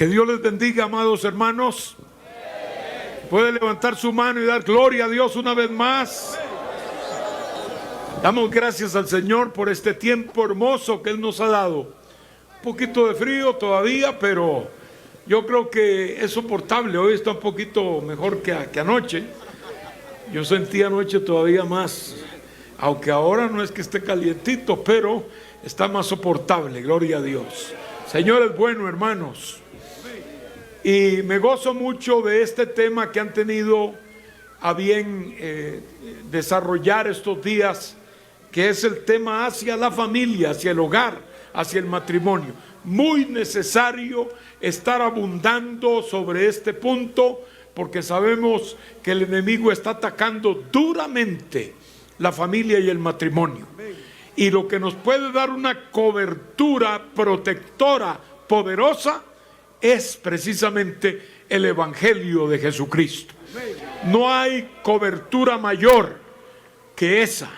Que Dios les bendiga, amados hermanos. Puede levantar su mano y dar gloria a Dios una vez más. Damos gracias al Señor por este tiempo hermoso que Él nos ha dado. Un poquito de frío todavía, pero yo creo que es soportable. Hoy está un poquito mejor que anoche. Yo sentí anoche todavía más, aunque ahora no es que esté calientito, pero está más soportable, gloria a Dios. Señor es bueno, hermanos. Y me gozo mucho de este tema que han tenido a bien desarrollar estos días, que es el tema hacia la familia, hacia el hogar, hacia el matrimonio. Muy necesario estar abundando sobre este punto, porque sabemos que el enemigo está atacando duramente la familia y el matrimonio. Y lo que nos puede dar una cobertura protectora poderosa es precisamente el Evangelio de Jesucristo. No hay cobertura mayor que esa,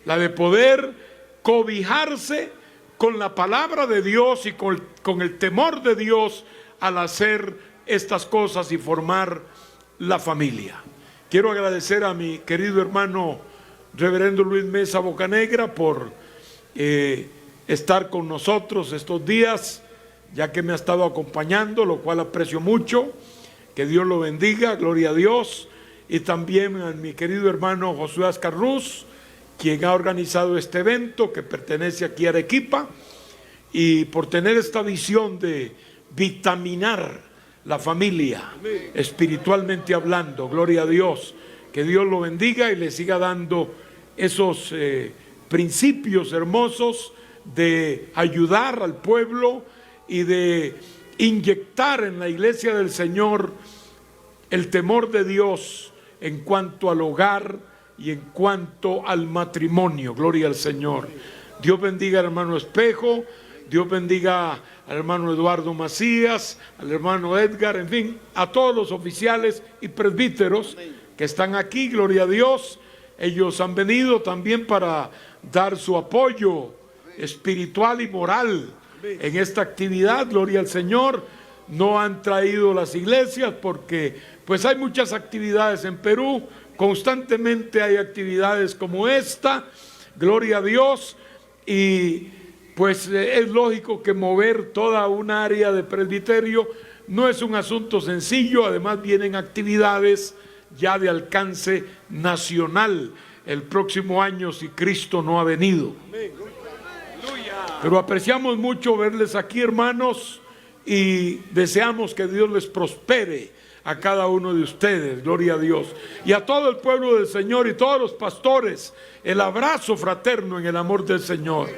la de poder cobijarse con la palabra de Dios y con el temor de Dios al hacer estas cosas y formar la familia. Quiero agradecer a mi querido hermano Reverendo Luis Mesa Bocanegra por estar con nosotros estos días, ya que me ha estado acompañando, lo cual aprecio mucho. Que Dios lo bendiga, gloria a Dios. Y también a mi querido hermano Josué Ascarruz, quien ha organizado este evento que pertenece aquí a Arequipa, y por tener esta visión de vitaminar la familia, espiritualmente hablando, gloria a Dios. Que Dios lo bendiga y le siga dando esos principios hermosos de ayudar al pueblo y de inyectar en la iglesia del Señor el temor de Dios en cuanto al hogar y en cuanto al matrimonio. Gloria al Señor. Dios bendiga al hermano Espejo, Dios bendiga al hermano Eduardo Macías, al hermano Edgar, en fin, a todos los oficiales y presbíteros que están aquí, gloria a Dios. Ellos han venido también para dar su apoyo espiritual y moral en esta actividad, gloria al Señor. No han traído las iglesias porque pues hay muchas actividades en Perú, constantemente hay actividades como esta, gloria a Dios, y pues es lógico que mover toda una área de presbiterio no es un asunto sencillo. Además vienen actividades ya de alcance nacional el próximo año si Cristo no ha venido. Pero apreciamos mucho verles aquí, hermanos, y deseamos que Dios les prospere a cada uno de ustedes, gloria a Dios, y a todo el pueblo del Señor y todos los pastores, el abrazo fraterno en el amor del Señor.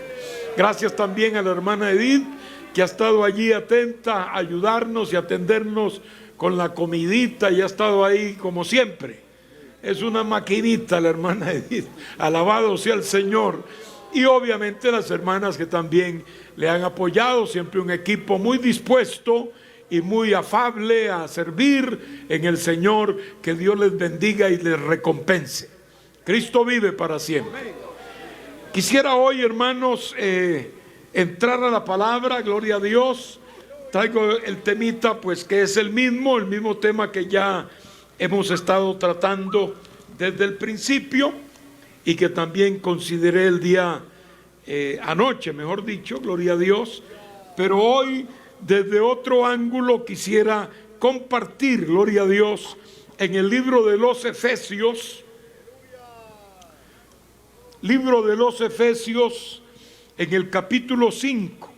Gracias también a la hermana Edith, que ha estado allí atenta a ayudarnos y atendernos con la comidita, y ha estado ahí como siempre. Es una maquinita la hermana Edith, alabado sea el Señor. Y obviamente las hermanas que también le han apoyado, siempre un equipo muy dispuesto y muy afable a servir en el Señor. Que Dios les bendiga y les recompense. Cristo vive para siempre. Quisiera hoy, hermanos, entrar a la palabra, gloria a Dios. Traigo el temita, pues que es el mismo tema que ya hemos estado tratando desde el principio, y que también consideré el día anoche, mejor dicho, gloria a Dios. Pero hoy, desde otro ángulo, quisiera compartir, gloria a Dios, en el libro de los Efesios, en el capítulo 5.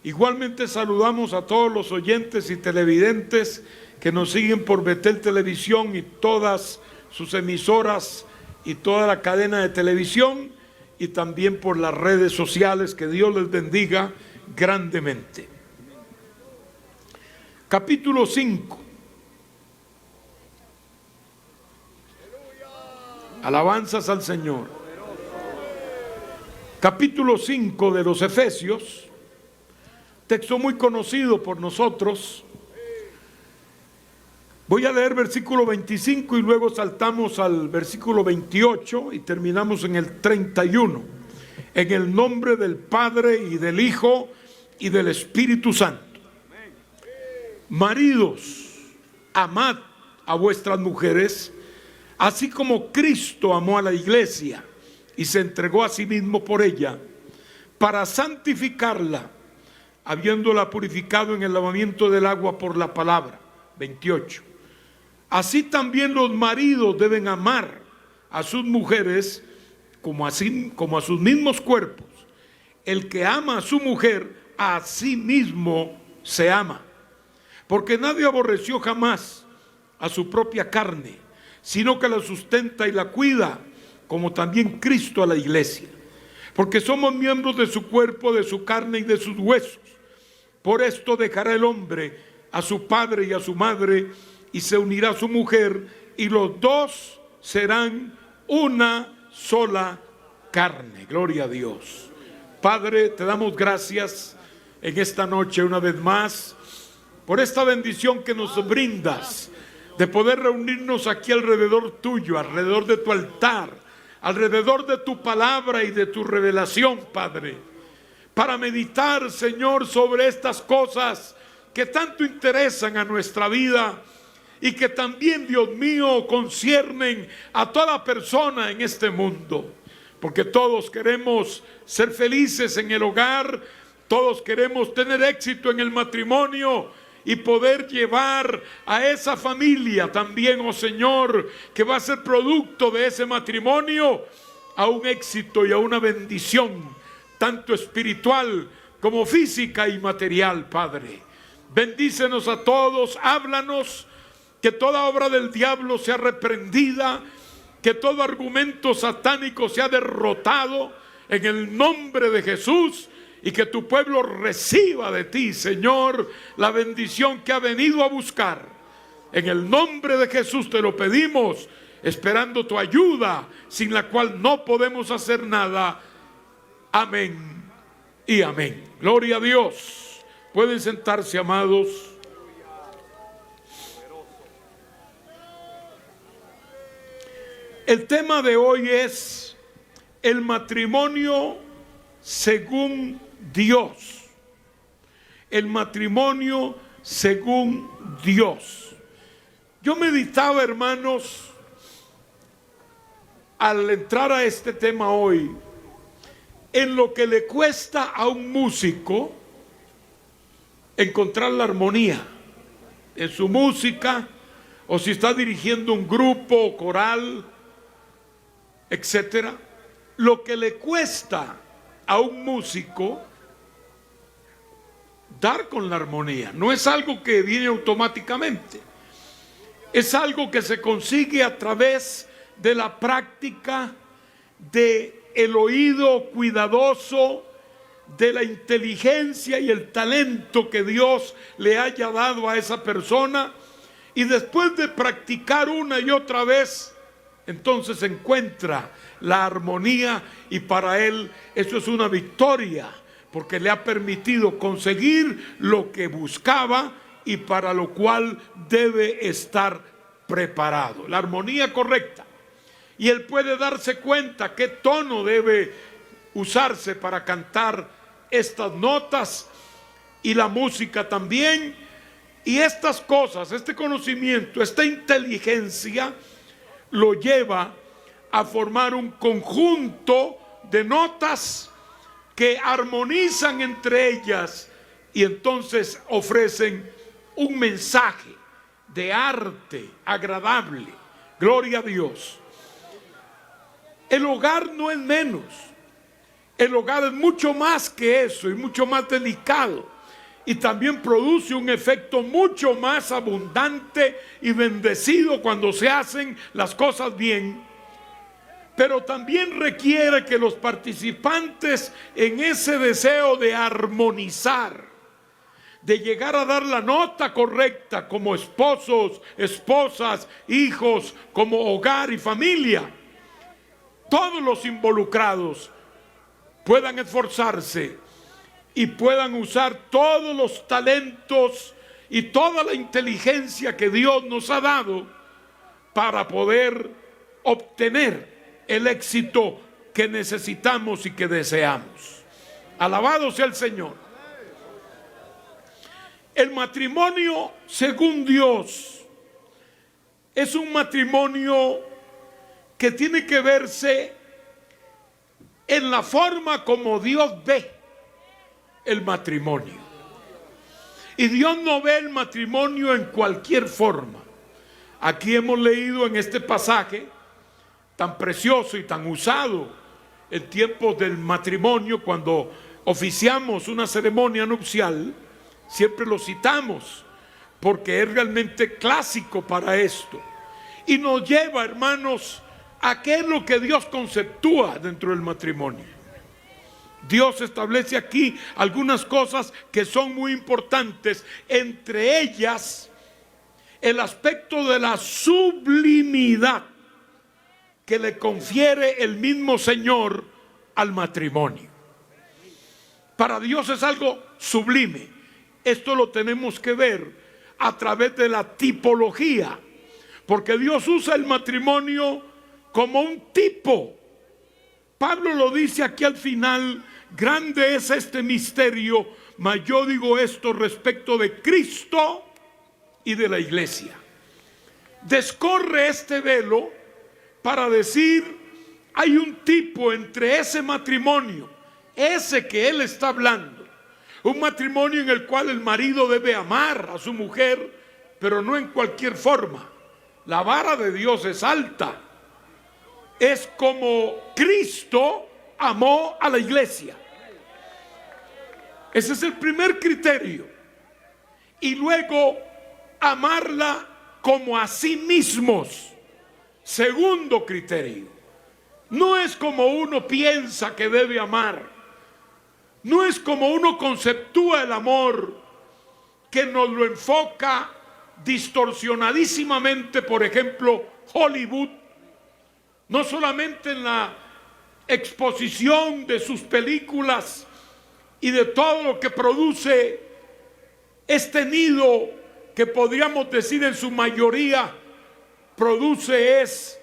Igualmente saludamos a todos los oyentes y televidentes que nos siguen por Betel Televisión y todas sus emisoras y toda la cadena de televisión, y también por las redes sociales. Que Dios les bendiga grandemente. Capítulo 5. Alabanzas al Señor. Capítulo 5 de los Efesios, texto muy conocido por nosotros. Voy a leer versículo 25 y luego saltamos al versículo 28 y terminamos en el 31. En el nombre del Padre y del Hijo y del Espíritu Santo. Maridos, amad a vuestras mujeres, así como Cristo amó a la iglesia y se entregó a sí mismo por ella, para santificarla, habiéndola purificado en el lavamiento del agua por la palabra. 28. Así también los maridos deben amar a sus mujeres como a sus mismos cuerpos. El que ama a su mujer, a sí mismo se ama. Porque nadie aborreció jamás a su propia carne, sino que la sustenta y la cuida, como también Cristo a la iglesia. Porque somos miembros de su cuerpo, de su carne y de sus huesos. Por esto dejará el hombre a su padre y a su madre, y se unirá a su mujer, y los dos serán una sola carne. Gloria a Dios. Padre, te damos gracias en esta noche una vez más por esta bendición que nos brindas de poder reunirnos aquí alrededor tuyo, alrededor de tu altar, alrededor de tu palabra y de tu revelación, Padre, para meditar, Señor, sobre estas cosas que tanto interesan a nuestra vida y que también, Dios mío, conciernen a toda persona en este mundo. Porque todos queremos ser felices en el hogar, todos queremos tener éxito en el matrimonio y poder llevar a esa familia también, oh Señor, que va a ser producto de ese matrimonio, a un éxito y a una bendición, tanto espiritual como física y material, Padre. Bendícenos a todos, háblanos, que toda obra del diablo sea reprendida, que todo argumento satánico sea derrotado en el nombre de Jesús, y que tu pueblo reciba de ti, Señor, la bendición que ha venido a buscar. En el nombre de Jesús te lo pedimos, esperando tu ayuda, sin la cual no podemos hacer nada. Amén y amén. Gloria a Dios. Pueden sentarse, amados. El tema de hoy es el matrimonio según Dios. El matrimonio según Dios. Yo meditaba, hermanos, al entrar a este tema hoy, en lo que le cuesta a un músico encontrar la armonía en su música, o si está dirigiendo un grupo coral, etcétera. Lo que le cuesta a un músico dar con la armonía no es algo que viene automáticamente, es algo que se consigue a través de la práctica, de el oído cuidadoso, de la inteligencia y el talento que Dios le haya dado a esa persona, y después de practicar una y otra vez, entonces encuentra la armonía, y para él eso es una victoria, porque le ha permitido conseguir lo que buscaba y para lo cual debe estar preparado. La armonía correcta. Y él puede darse cuenta qué tono debe usarse para cantar estas notas, y la música también. Y estas cosas, este conocimiento, esta inteligencia lo lleva a formar un conjunto de notas que armonizan entre ellas, y entonces ofrecen un mensaje de arte agradable. Gloria a Dios. El hogar no es menos. El hogar es mucho más que eso y mucho más delicado, y también produce un efecto mucho más abundante y bendecido cuando se hacen las cosas bien. Pero también requiere que los participantes, en ese deseo de armonizar, de llegar a dar la nota correcta como esposos, esposas, hijos, como hogar y familia, todos los involucrados puedan esforzarse y puedan usar todos los talentos y toda la inteligencia que Dios nos ha dado para poder obtener el éxito que necesitamos y que deseamos. Alabado sea el Señor. El matrimonio, según Dios, es un matrimonio que tiene que verse en la forma como Dios ve el matrimonio. Y Dios no ve el matrimonio en cualquier forma. Aquí hemos leído en este pasaje tan precioso y tan usado en tiempos del matrimonio, cuando oficiamos una ceremonia nupcial, siempre lo citamos porque es realmente clásico para esto. Y nos lleva, hermanos, a qué es lo que Dios conceptúa dentro del matrimonio. Dios establece aquí algunas cosas que son muy importantes, entre ellas el aspecto de la sublimidad que le confiere el mismo Señor al matrimonio. Para Dios es algo sublime. Esto lo tenemos que ver a través de la tipología, porque Dios usa el matrimonio como un tipo. Pablo lo dice aquí al final: grande es este misterio, mas yo digo esto respecto de Cristo y de la iglesia. Descorre este velo para decir: hay un tipo entre ese matrimonio, ese que él está hablando, un matrimonio en el cual el marido debe amar a su mujer, pero no en cualquier forma. La vara de Dios es alta. Es como Cristo amó a la iglesia. Ese es el primer criterio. Y luego, amarla como a sí mismos. Segundo criterio. No es como uno piensa que debe amar. No es como uno conceptúa el amor, que nos lo enfoca distorsionadísimamente, por ejemplo, Hollywood. No solamente en la exposición de sus películas y de todo lo que produce este nido, que podríamos decir en su mayoría produce es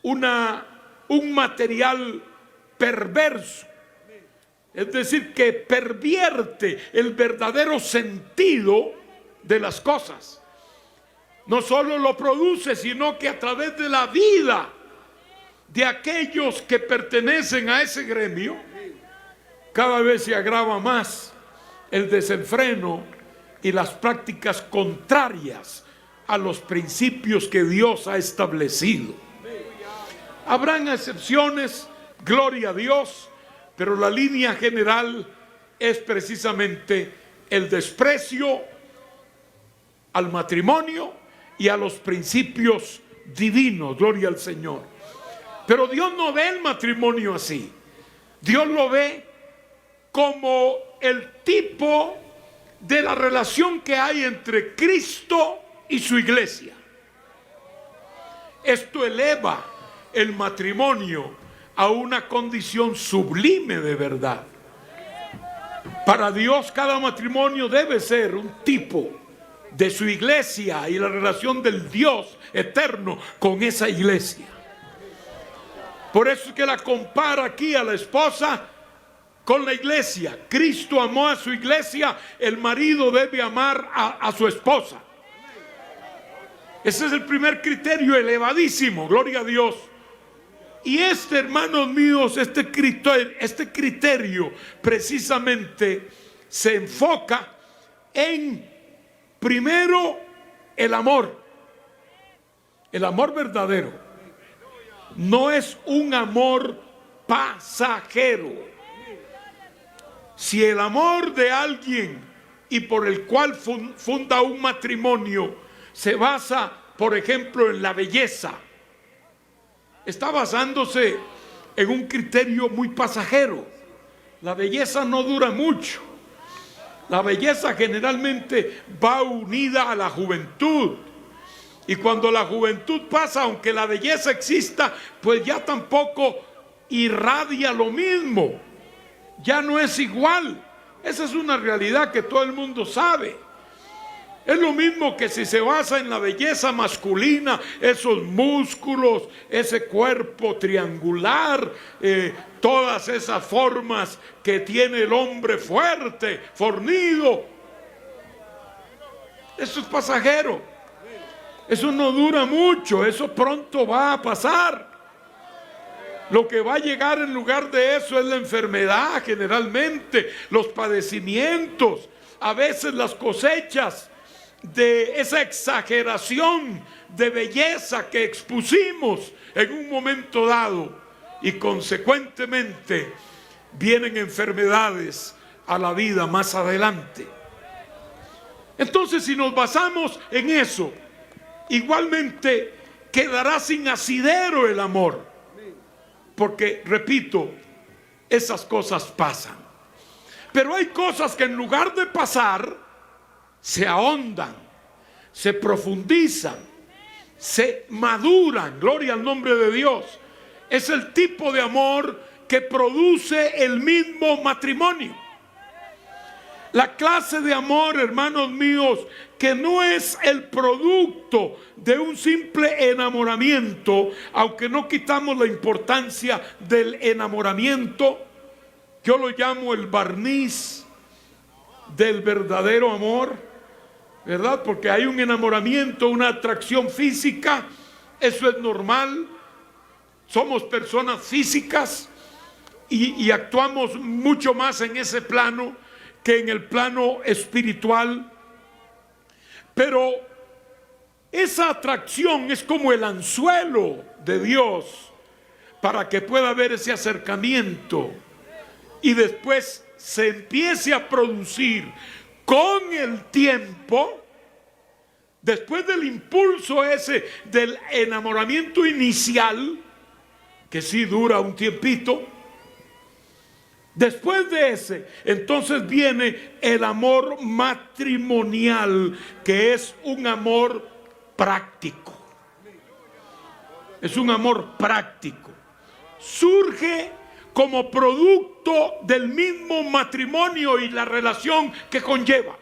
un material perverso, es decir, que pervierte el verdadero sentido de las cosas. No solo lo produce, sino que a través de la vida de aquellos que pertenecen a ese gremio, cada vez se agrava más el desenfreno y las prácticas contrarias a los principios que Dios ha establecido. Habrán excepciones, gloria a Dios, pero la línea general es precisamente el desprecio al matrimonio y a los principios divinos, gloria al Señor. Pero Dios no ve el matrimonio así. Dios lo ve como el tipo de la relación que hay entre Cristo y su iglesia. Esto eleva el matrimonio a una condición sublime de verdad. Para Dios, cada matrimonio debe ser un tipo de su iglesia y la relación del Dios eterno con esa iglesia. Por eso es que la compara aquí a la esposa con la iglesia. Cristo amó a su iglesia, el marido debe amar a su esposa. Ese es el primer criterio elevadísimo, gloria a Dios. Y hermanos míos, este criterio precisamente se enfoca en, primero, el amor verdadero. No es un amor pasajero. Si el amor de alguien y por el cual funda un matrimonio se basa, por ejemplo, en la belleza, está basándose en un criterio muy pasajero. La belleza no dura mucho. La belleza generalmente va unida a la juventud. Y cuando la juventud pasa, aunque la belleza exista, pues ya tampoco irradia lo mismo. Ya no es igual. Esa es una realidad que todo el mundo sabe. Es lo mismo que si se basa en la belleza masculina, esos músculos, ese cuerpo triangular, todas esas formas que tiene el hombre fuerte, fornido. Eso es pasajero. Eso no dura mucho, eso pronto va a pasar. Lo que va a llegar en lugar de eso es la enfermedad, generalmente, los padecimientos, a veces las cosechas de esa exageración de belleza que expusimos en un momento dado, y consecuentemente vienen enfermedades a la vida más adelante. Entonces, si nos basamos en eso, igualmente quedará sin asidero el amor, porque, repito, esas cosas pasan. Pero hay cosas que en lugar de pasar, se ahondan, se profundizan, se maduran. Gloria al nombre de Dios. Es el tipo de amor que produce el mismo matrimonio. La clase de amor, hermanos míos, que no es el producto de un simple enamoramiento, aunque no quitamos la importancia del enamoramiento. Yo lo llamo el barniz del verdadero amor, ¿verdad? Porque hay un enamoramiento, una atracción física, eso es normal. Somos personas físicas y actuamos mucho más en ese plano que en el plano espiritual. Pero esa atracción es como el anzuelo de Dios para que pueda haber ese acercamiento y después se empiece a producir con el tiempo, después del impulso ese del enamoramiento inicial, que sí dura un tiempito. Después de ese, entonces viene el amor matrimonial, que es un amor práctico. Es un amor práctico. Surge como producto del mismo matrimonio y la relación que conlleva.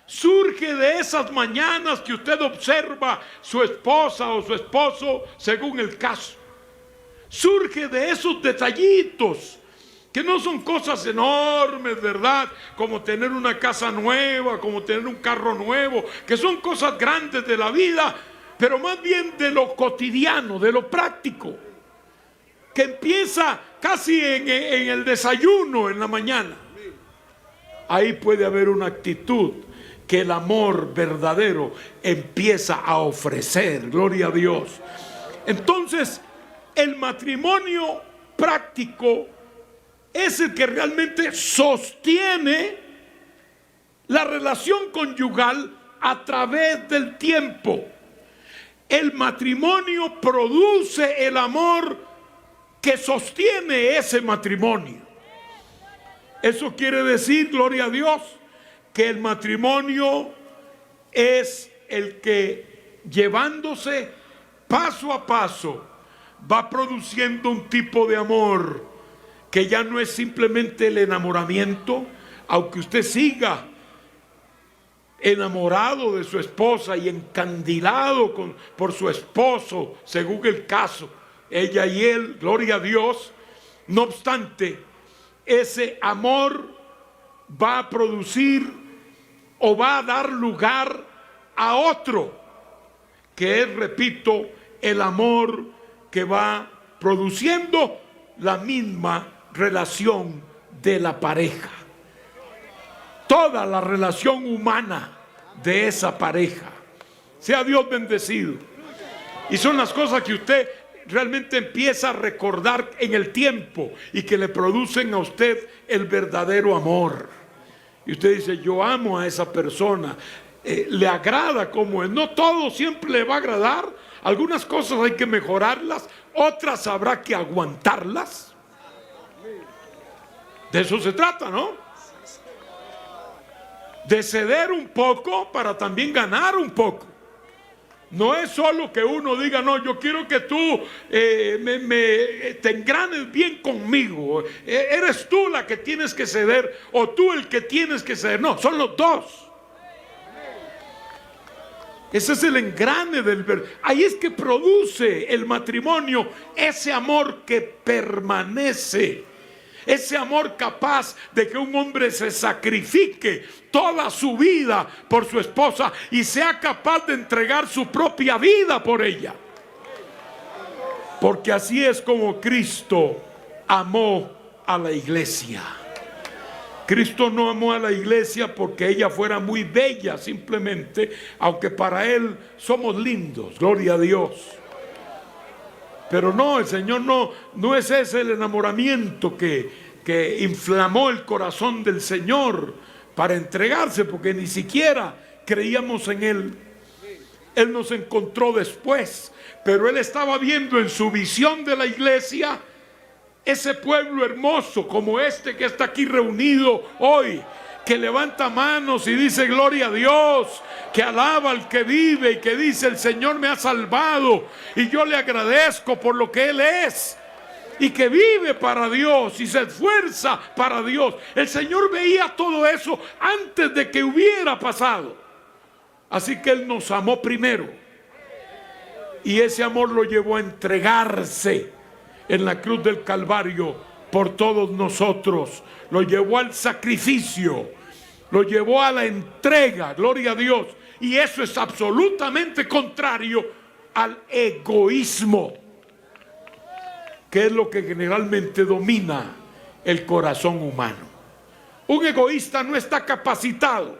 Surge de esas mañanas que usted observa su esposa o su esposo, según el caso. Surge de esos detallitos que no son cosas enormes, ¿verdad? Como tener una casa nueva, como tener un carro nuevo, que son cosas grandes de la vida, pero más bien de lo cotidiano, de lo práctico, que empieza casi en el desayuno en la mañana. Ahí puede haber una actitud que el amor verdadero empieza a ofrecer. Gloria a Dios. Entonces, el matrimonio práctico es el que realmente sostiene la relación conyugal a través del tiempo. El matrimonio produce el amor que sostiene ese matrimonio. Eso quiere decir, gloria a Dios, que el matrimonio es el que, llevándose paso a paso, va produciendo un tipo de amor que ya no es simplemente el enamoramiento, aunque usted siga enamorado de su esposa y encandilado por su esposo, según el caso, ella y él, gloria a Dios. No obstante, ese amor va a producir o va a dar lugar a otro, que es, repito, el amor que va produciendo la misma relación de la pareja, toda la relación humana de esa pareja. Sea Dios bendecido. Y son las cosas que usted realmente empieza a recordar en el tiempo y que le producen a usted el verdadero amor. Y usted dice: yo amo a esa persona, le agrada como es. No todo siempre le va a agradar, algunas cosas hay que mejorarlas, otras habrá que aguantarlas. De eso se trata, ¿no? De ceder un poco para también ganar un poco. No es solo que uno diga: no, yo quiero que tú te engranes bien conmigo. Eres tú la que tienes que ceder o tú el que tienes que ceder. No, son los dos. Ese es el engrane del... Ahí es que produce el matrimonio ese amor que permanece. ese amor capaz de que un hombre se sacrifique toda su vida por su esposa y sea capaz de entregar su propia vida por ella. Porque así es como Cristo amó a la iglesia. Cristo no amó a la iglesia porque ella fuera muy bella simplemente, aunque para Él somos lindos, gloria a Dios. Pero no, el Señor no es ese el enamoramiento que inflamó el corazón del Señor para entregarse, porque ni siquiera creíamos en Él. Él nos encontró después, pero Él estaba viendo en su visión de la iglesia ese pueblo hermoso como este que está aquí reunido hoy, que levanta manos y dice gloria a Dios, que alaba al que vive y que dice el Señor me ha salvado y yo le agradezco por lo que Él es, y que vive para Dios y se esfuerza para Dios. El Señor veía todo eso antes de que hubiera pasado, así que Él nos amó primero y ese amor lo llevó a entregarse en la cruz del Calvario por todos nosotros. Lo llevó al sacrificio, lo llevó a la entrega, gloria a Dios. Y eso es absolutamente contrario al egoísmo, que es lo que generalmente domina el corazón humano. Un egoísta no está capacitado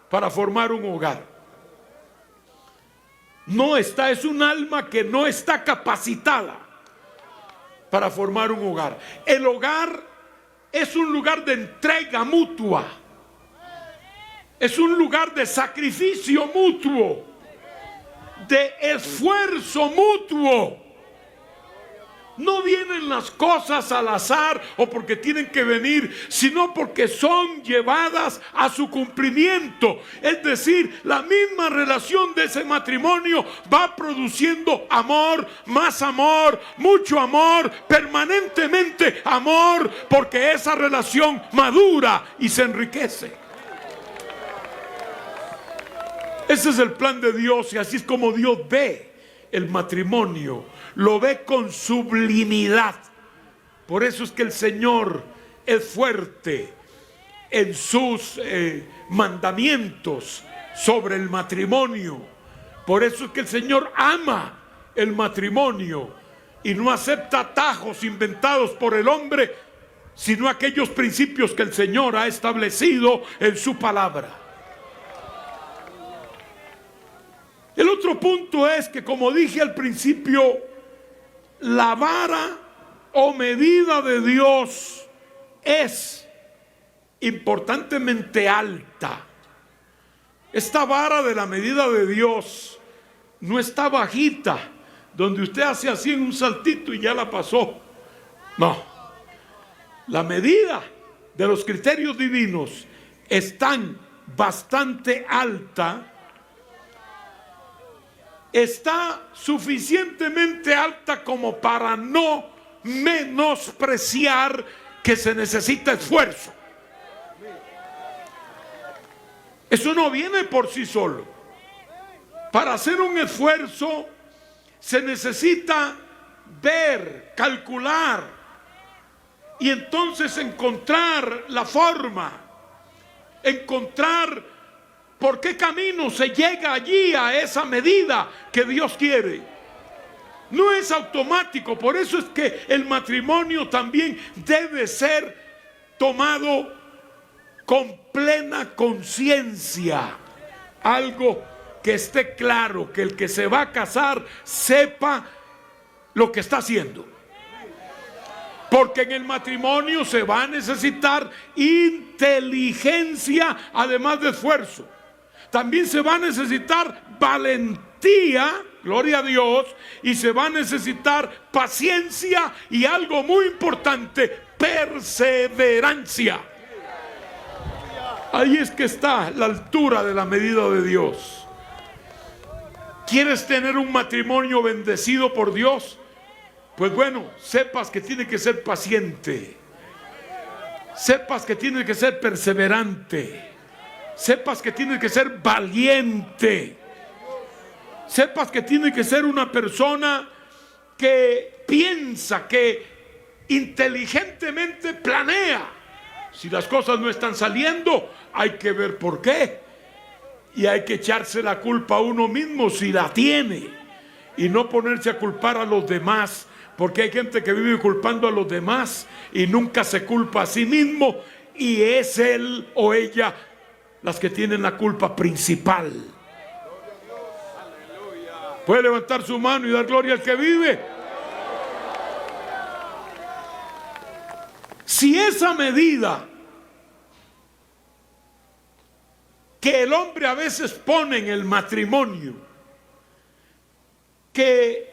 para formar un hogar. Es un alma que no está capacitada para formar un hogar. El hogar es un lugar de entrega mutua, es un lugar de sacrificio mutuo, de esfuerzo mutuo. No vienen las cosas al azar o porque tienen que venir, sino porque son llevadas a su cumplimiento. Es decir, la misma relación de ese matrimonio va produciendo amor, más amor, mucho amor, permanentemente amor, porque esa relación madura y se enriquece. Ese es el plan de Dios y así es como Dios ve el matrimonio. Lo ve con sublimidad. Por eso es que el Señor es fuerte en sus mandamientos sobre el matrimonio. Por eso es que el Señor ama el matrimonio y no acepta atajos inventados por el hombre, sino aquellos principios que el Señor ha establecido en su palabra. El otro punto es que, como dije al principio, la vara o medida de Dios es importantemente alta. Esta vara de la medida de Dios no está bajita, donde usted hace así en un saltito y ya la pasó. No, la medida de los criterios divinos están bastante alta. Está suficientemente alta como para no menospreciar que se necesita esfuerzo. Eso no viene por sí solo. Para hacer un esfuerzo se necesita ver, calcular y entonces encontrar la forma, encontrar por qué camino se llega allí a esa medida que Dios quiere. No es automático, por eso es que el matrimonio también debe ser tomado con plena conciencia. Algo que esté claro, que el que se va a casar sepa lo que está haciendo. Porque en el matrimonio se va a necesitar inteligencia además de esfuerzo. También se va a necesitar valentía, gloria a Dios, y se va a necesitar paciencia y algo muy importante, perseverancia. Ahí es que está la altura de la medida de Dios. ¿Quieres tener un matrimonio bendecido por Dios? Pues bueno, sepas que tiene que ser paciente, sepas que tiene que ser perseverante, sepas que tiene que ser valiente, sepas que tiene que ser una persona que piensa, que inteligentemente inteligentemente planea. Si las cosas no están saliendo, hay que ver por qué. Y hay que echarse la culpa a uno mismo si la tiene. Y no ponerse a culpar a los demás. Porque hay gente que vive culpando a los demás y nunca se culpa a sí mismo. Y es él o ella las que tienen la culpa principal. Puede levantar su mano y dar gloria al que vive. Si esa medida que el hombre a veces pone en el matrimonio, que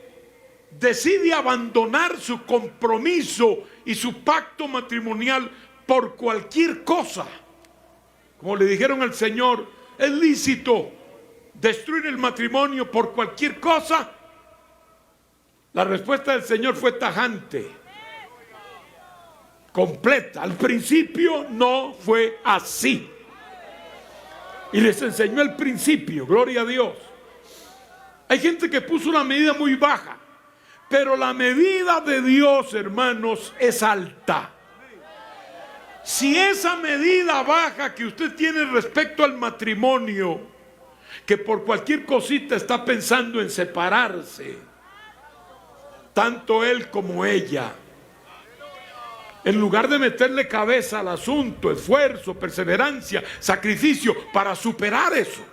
decide abandonar su compromiso y su pacto matrimonial por cualquier cosa, como le dijeron al Señor, es lícito destruir el matrimonio por cualquier cosa. La respuesta del Señor fue tajante, completa. Al principio no fue así. Y les enseñó el principio, gloria a Dios. Hay gente que puso una medida muy baja, pero la medida de Dios, hermanos, es alta. Si esa medida baja que usted tiene respecto al matrimonio, que por cualquier cosita está pensando en separarse, tanto él como ella, en lugar de meterle cabeza al asunto, esfuerzo, perseverancia, sacrificio para superar eso,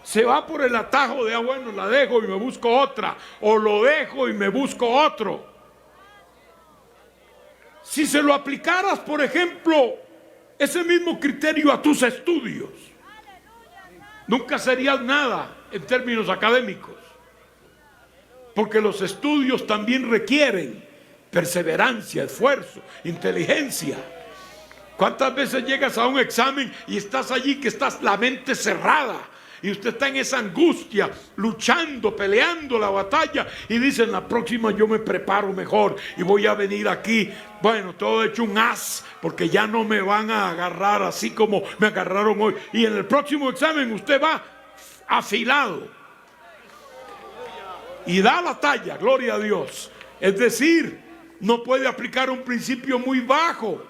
se va por el atajo de, bueno, la dejo y me busco otra, o lo dejo y me busco otro. Si se lo aplicaras, por ejemplo, ese mismo criterio a tus estudios, nunca serías nada en términos académicos, porque los estudios también requieren perseverancia, esfuerzo, inteligencia. ¿Cuántas veces llegas a un examen y estás allí que estás la mente cerrada y usted está en esa angustia, luchando, peleando la batalla, y dice, en la próxima yo me preparo mejor y voy a venir aquí, bueno, todo hecho un as, porque ya no me van a agarrar así como me agarraron hoy, y en el próximo examen usted va afilado y da la talla, gloria a Dios. Es decir, no puede aplicar un principio muy bajo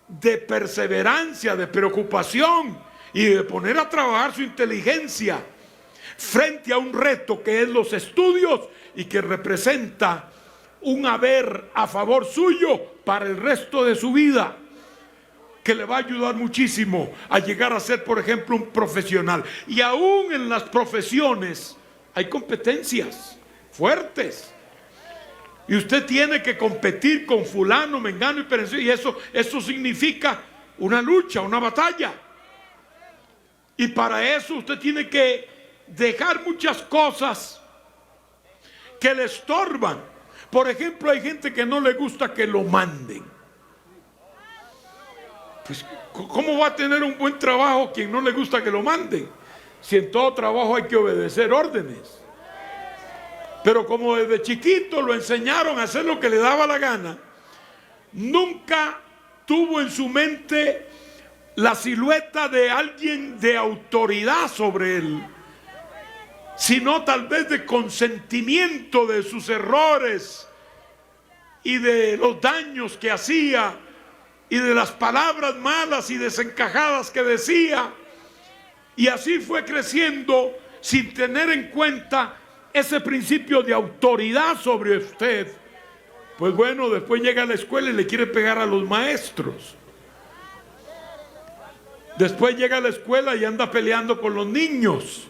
de perseverancia, de preocupación y de poner a trabajar su inteligencia frente a un reto que es los estudios y que representa un haber a favor suyo para el resto de su vida, que le va a ayudar muchísimo a llegar a ser, por ejemplo, un profesional. Y aún en las profesiones hay competencias fuertes. Y usted tiene que competir con fulano, mengano y perezoso, y eso significa una lucha, una batalla. Y para eso usted tiene que dejar muchas cosas que le estorban. Por ejemplo, hay gente que no le gusta que lo manden. Pues, ¿cómo va a tener un buen trabajo quien no le gusta que lo manden? Si en todo trabajo hay que obedecer órdenes. Pero como desde chiquito lo enseñaron a hacer lo que le daba la gana, nunca tuvo en su mente la silueta de alguien de autoridad sobre él, sino tal vez de consentimiento de sus errores y de los daños que hacía y de las palabras malas y desencajadas que decía. Y así fue creciendo sin tener en cuenta ese principio de autoridad sobre usted. Pues bueno, después llega a la escuela y le quiere pegar a los maestros. Después llega a la escuela y anda peleando con los niños.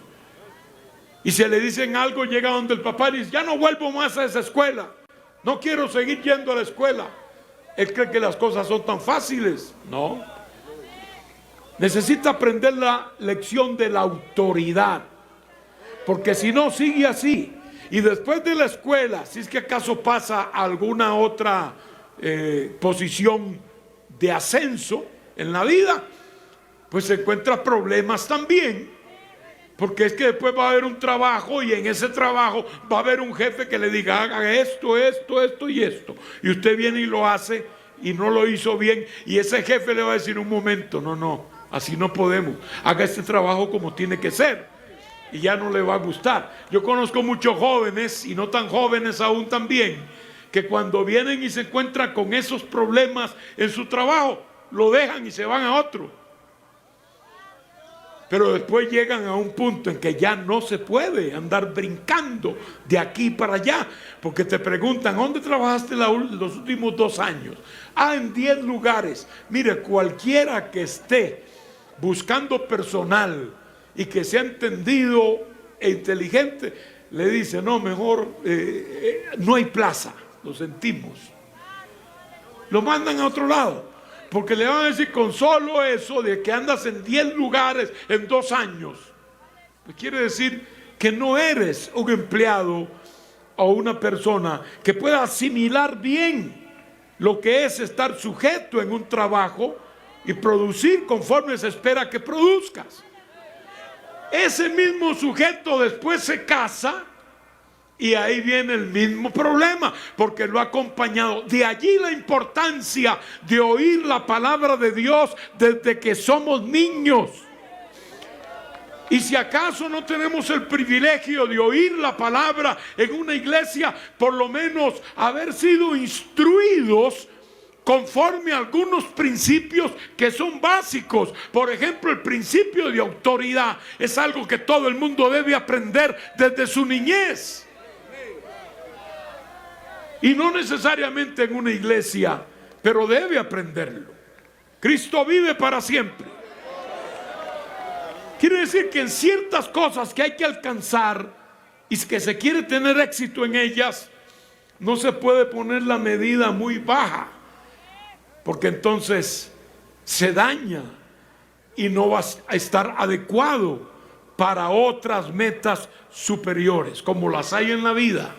Y si le dicen algo, llega donde el papá y dice, ya no vuelvo más a esa escuela. No quiero seguir yendo a la escuela. Él cree que las cosas son tan fáciles. No. Necesita aprender la lección de la autoridad. Porque si no, sigue así. Y después de la escuela, si es que acaso pasa a alguna otra posición de ascenso en la vida, pues se encuentra problemas también. Porque es que después va a haber un trabajo y en ese trabajo va a haber un jefe que le diga, haga esto, esto, esto y esto. Y usted viene y lo hace y no lo hizo bien. Y ese jefe le va a decir un momento, no, así no podemos. Haga este trabajo como tiene que ser. Y ya no le va a gustar. Yo conozco muchos jóvenes y no tan jóvenes aún también, que cuando vienen y se encuentran con esos problemas en su trabajo, lo dejan y se van a otro. Pero después llegan a un punto en que ya no se puede andar brincando de aquí para allá, porque te preguntan: ¿dónde trabajaste los últimos 2 años? En 10 lugares. Mire, cualquiera que esté buscando personal y que sea entendido e inteligente, le dice: no, mejor no hay plaza, lo sentimos. Lo mandan a otro lado. Porque le van a decir: con solo eso de que andas en 10 lugares en 2 años, pues quiere decir que no eres un empleado o una persona que pueda asimilar bien lo que es estar sujeto en un trabajo y producir conforme se espera que produzcas. Ese mismo sujeto después se casa y ahí viene el mismo problema, porque lo ha acompañado. De allí la importancia de oír la palabra de Dios desde que somos niños. Y si acaso no tenemos el privilegio de oír la palabra en una iglesia, por lo menos haber sido instruidos conforme a algunos principios que son básicos. Por ejemplo, el principio de autoridad es algo que todo el mundo debe aprender desde su niñez. Y no necesariamente en una iglesia, pero debe aprenderlo. Cristo vive para siempre. Quiere decir que en ciertas cosas que hay que alcanzar y que se quiere tener éxito en ellas, no se puede poner la medida muy baja, porque entonces se daña y no va a estar adecuado para otras metas superiores, como las hay en la vida.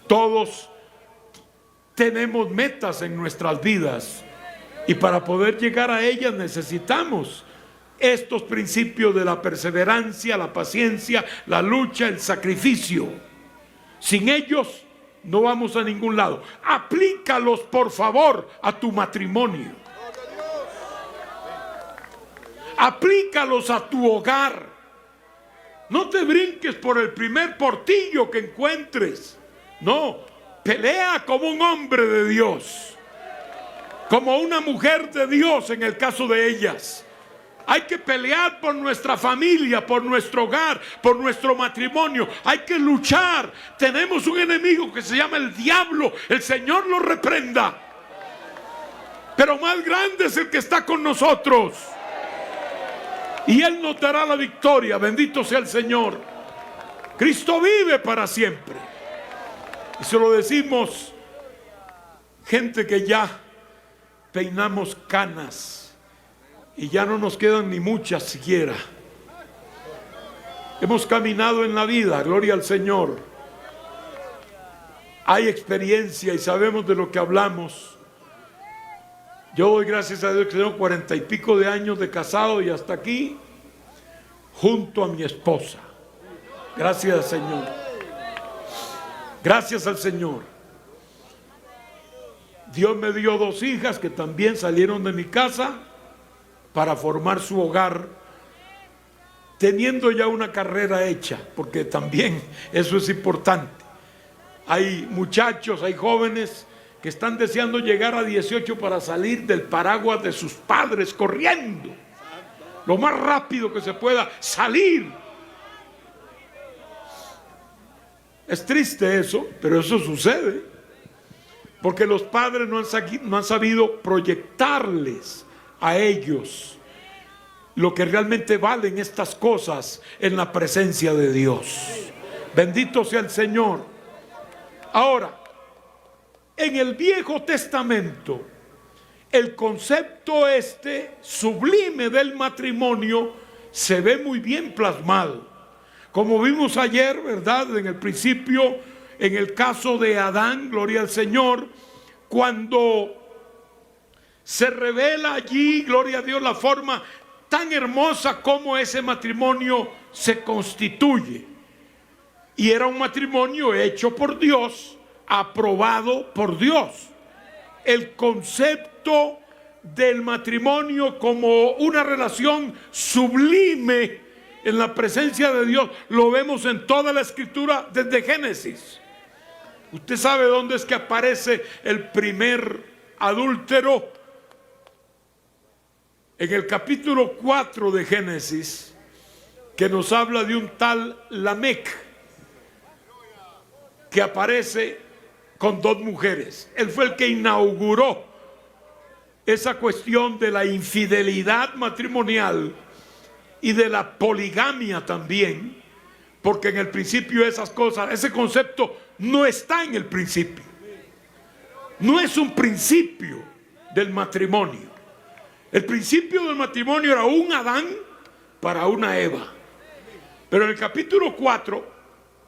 Todos tenemos metas en nuestras vidas y para poder llegar a ellas necesitamos estos principios de la perseverancia, la paciencia, la lucha, el sacrificio. Sin ellos no vamos a ningún lado. Aplícalos, por favor, a tu matrimonio. Aplícalos a tu hogar. No te brinques por el primer portillo que encuentres. No, pelea como un hombre de Dios, como una mujer de Dios en el caso de ellas. Hay que pelear por nuestra familia, por nuestro hogar, por nuestro matrimonio. Hay que luchar. Tenemos un enemigo que se llama el diablo. El Señor lo reprenda. Pero más grande es el que está con nosotros. Y Él nos dará la victoria. Bendito sea el Señor. Cristo vive para siempre. Y se lo decimos gente que ya peinamos canas y ya no nos quedan ni muchas siquiera. Hemos caminado en la vida, gloria al Señor. Hay experiencia y sabemos de lo que hablamos. Yo doy gracias a Dios que tengo 40 y pico de años de casado y hasta aquí junto a mi esposa. Gracias al Señor. Gracias al Señor. Dios me dio 2 hijas que también salieron de mi casa para formar su hogar, teniendo ya una carrera hecha, porque también eso es importante. Hay muchachos, hay jóvenes que están deseando llegar a 18 para salir del paraguas de sus padres corriendo, lo más rápido que se pueda salir. Es triste eso, pero eso sucede, porque los padres no han sabido proyectarles a ellos lo que realmente valen estas cosas en la presencia de Dios. Bendito sea el Señor. Ahora, en el Viejo Testamento, el concepto sublime del matrimonio se ve muy bien plasmado. Como vimos ayer, ¿verdad? En el principio, en el caso de Adán, gloria al Señor, cuando se revela allí, gloria a Dios, la forma tan hermosa como ese matrimonio se constituye. Y era un matrimonio hecho por Dios, aprobado por Dios. El concepto del matrimonio como una relación sublime en la presencia de Dios lo vemos en toda la escritura desde Génesis. ¿Usted sabe dónde es que aparece el primer adúltero? En el capítulo 4 de Génesis, que nos habla de un tal Lamec, que aparece con dos mujeres. Él fue el que inauguró esa cuestión de la infidelidad matrimonial y de la poligamia también, porque en el principio esas cosas, ese concepto no está en el principio. No es un principio del matrimonio. El principio del matrimonio era un Adán para una Eva. Pero en el capítulo 4,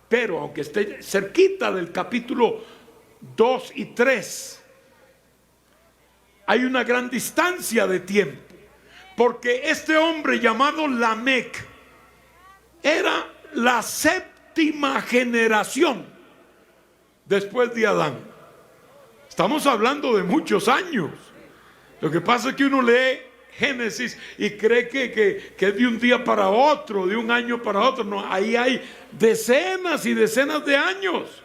pero aunque esté cerquita del capítulo 2 y 3, hay una gran distancia de tiempo, porque este hombre llamado Lamec era la séptima generación después de Adán. Estamos hablando de muchos años. Lo que pasa es que uno lee Génesis y cree que es de un día para otro, de un año para otro. No, ahí hay decenas y decenas de años.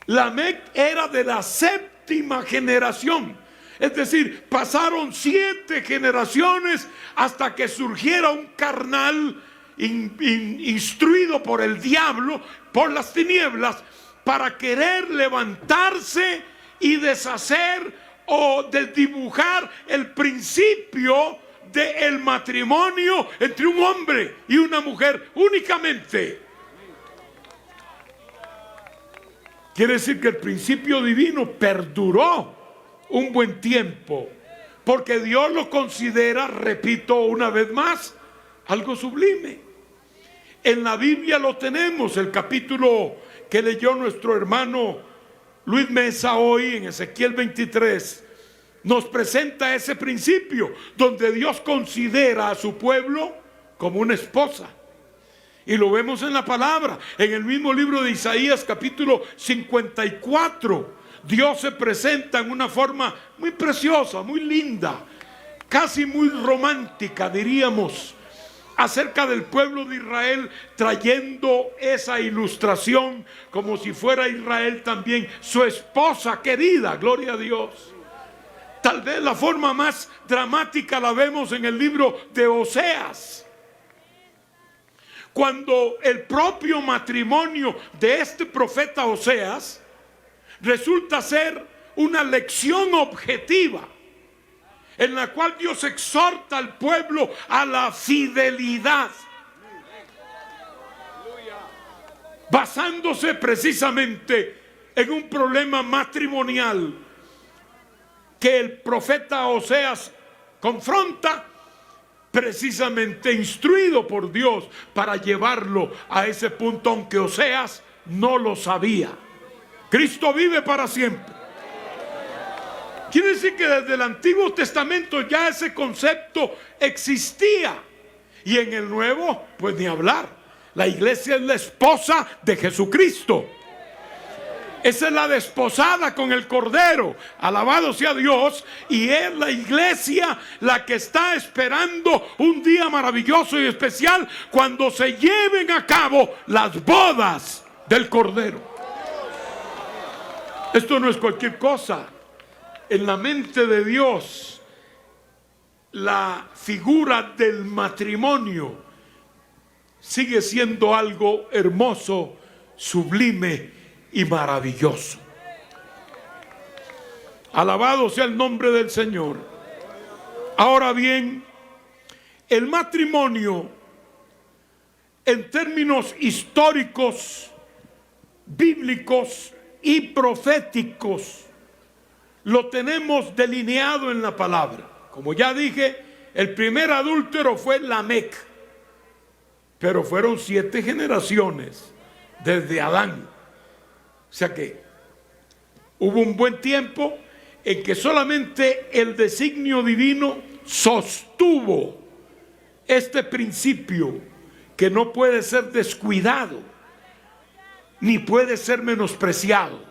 Lamec era de la séptima generación. Es decir, pasaron 7 generaciones hasta que surgiera un carnal instruido por el diablo, por las tinieblas, para querer levantarse y deshacer o desdibujar el principio del matrimonio entre un hombre y una mujer únicamente. Quiere decir que el principio divino perduró un buen tiempo, porque Dios lo considera, repito una vez más, algo sublime. En la Biblia lo tenemos, el capítulo que leyó nuestro hermano Luis Mesa hoy en Ezequiel 23, nos presenta ese principio donde Dios considera a su pueblo como una esposa. Y lo vemos en la palabra, en el mismo libro de Isaías capítulo 54. Dios se presenta en una forma muy preciosa, muy linda, casi muy romántica, diríamos, acerca del pueblo de Israel, trayendo esa ilustración como si fuera Israel también su esposa querida, gloria a Dios. Tal vez la forma más dramática la vemos en el libro de Oseas, cuando el propio matrimonio de este profeta Oseas resulta ser una lección objetiva, en la cual Dios exhorta al pueblo a la fidelidad, basándose precisamente en un problema matrimonial que el profeta Oseas confronta, precisamente instruido por Dios para llevarlo a ese punto, aunque Oseas no lo sabía. Cristo vive para siempre. Quiere decir que desde el Antiguo Testamento ya ese concepto existía. Y en el Nuevo, pues ni hablar. La iglesia es la esposa de Jesucristo. Esa es la desposada con el Cordero. Alabado sea Dios. Y es la iglesia la que está esperando un día maravilloso y especial cuando se lleven a cabo las bodas del Cordero. Esto no es cualquier cosa. En la mente de Dios, la figura del matrimonio sigue siendo algo hermoso, sublime y maravilloso. Alabado sea el nombre del Señor. Ahora bien, el matrimonio, en términos históricos, bíblicos y proféticos, lo tenemos delineado en la palabra. Como ya dije, el primer adúltero fue Lamec, pero fueron 7 generaciones desde Adán. O sea que hubo un buen tiempo en que solamente el designio divino sostuvo este principio que no puede ser descuidado ni puede ser menospreciado.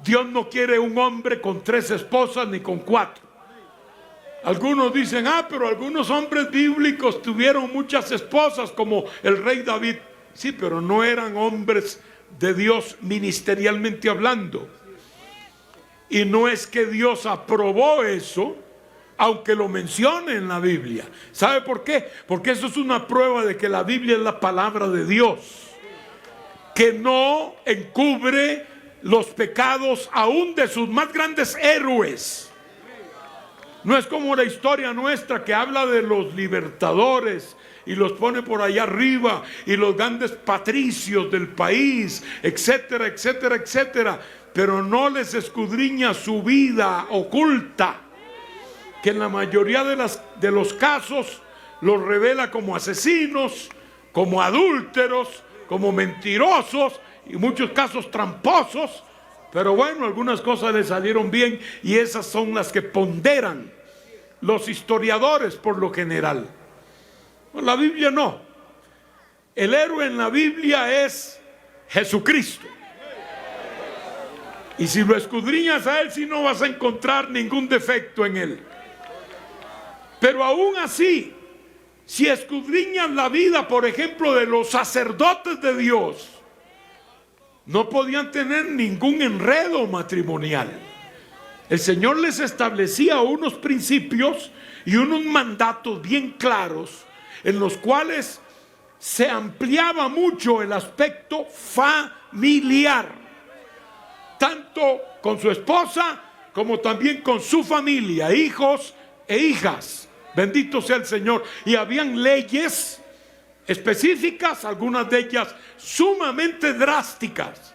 Dios no quiere un hombre con 3 esposas ni con 4. Algunos dicen, pero algunos hombres bíblicos tuvieron muchas esposas como el rey David. Sí, pero no eran hombres de Dios ministerialmente hablando. Y no es que Dios aprobó eso, aunque lo mencione en la Biblia. ¿Sabe por qué? Porque eso es una prueba de que la Biblia es la palabra de Dios, que no encubre los pecados aún de sus más grandes héroes. No es como la historia nuestra que habla de los libertadores y los pone por allá arriba, y los grandes patricios del país, etcétera, etcétera, etcétera, pero no les escudriña su vida oculta, que en la mayoría de los casos los revela como asesinos, como adúlteros, como mentirosos, y en muchos casos tramposos. Pero bueno, algunas cosas le salieron bien, y esas son las que ponderan los historiadores por lo general. La Biblia no. El héroe en la Biblia es Jesucristo. Y si lo escudriñas a él, sí no vas a encontrar ningún defecto en él. Pero aún así, si escudriñas la vida, por ejemplo, de los sacerdotes de Dios, no podían tener ningún enredo matrimonial. El Señor les establecía unos principios y unos mandatos bien claros, en los cuales se ampliaba mucho el aspecto familiar, tanto con su esposa como también con su familia, hijos e hijas. Bendito sea el Señor. Y habían leyes específicas, algunas de ellas sumamente drásticas.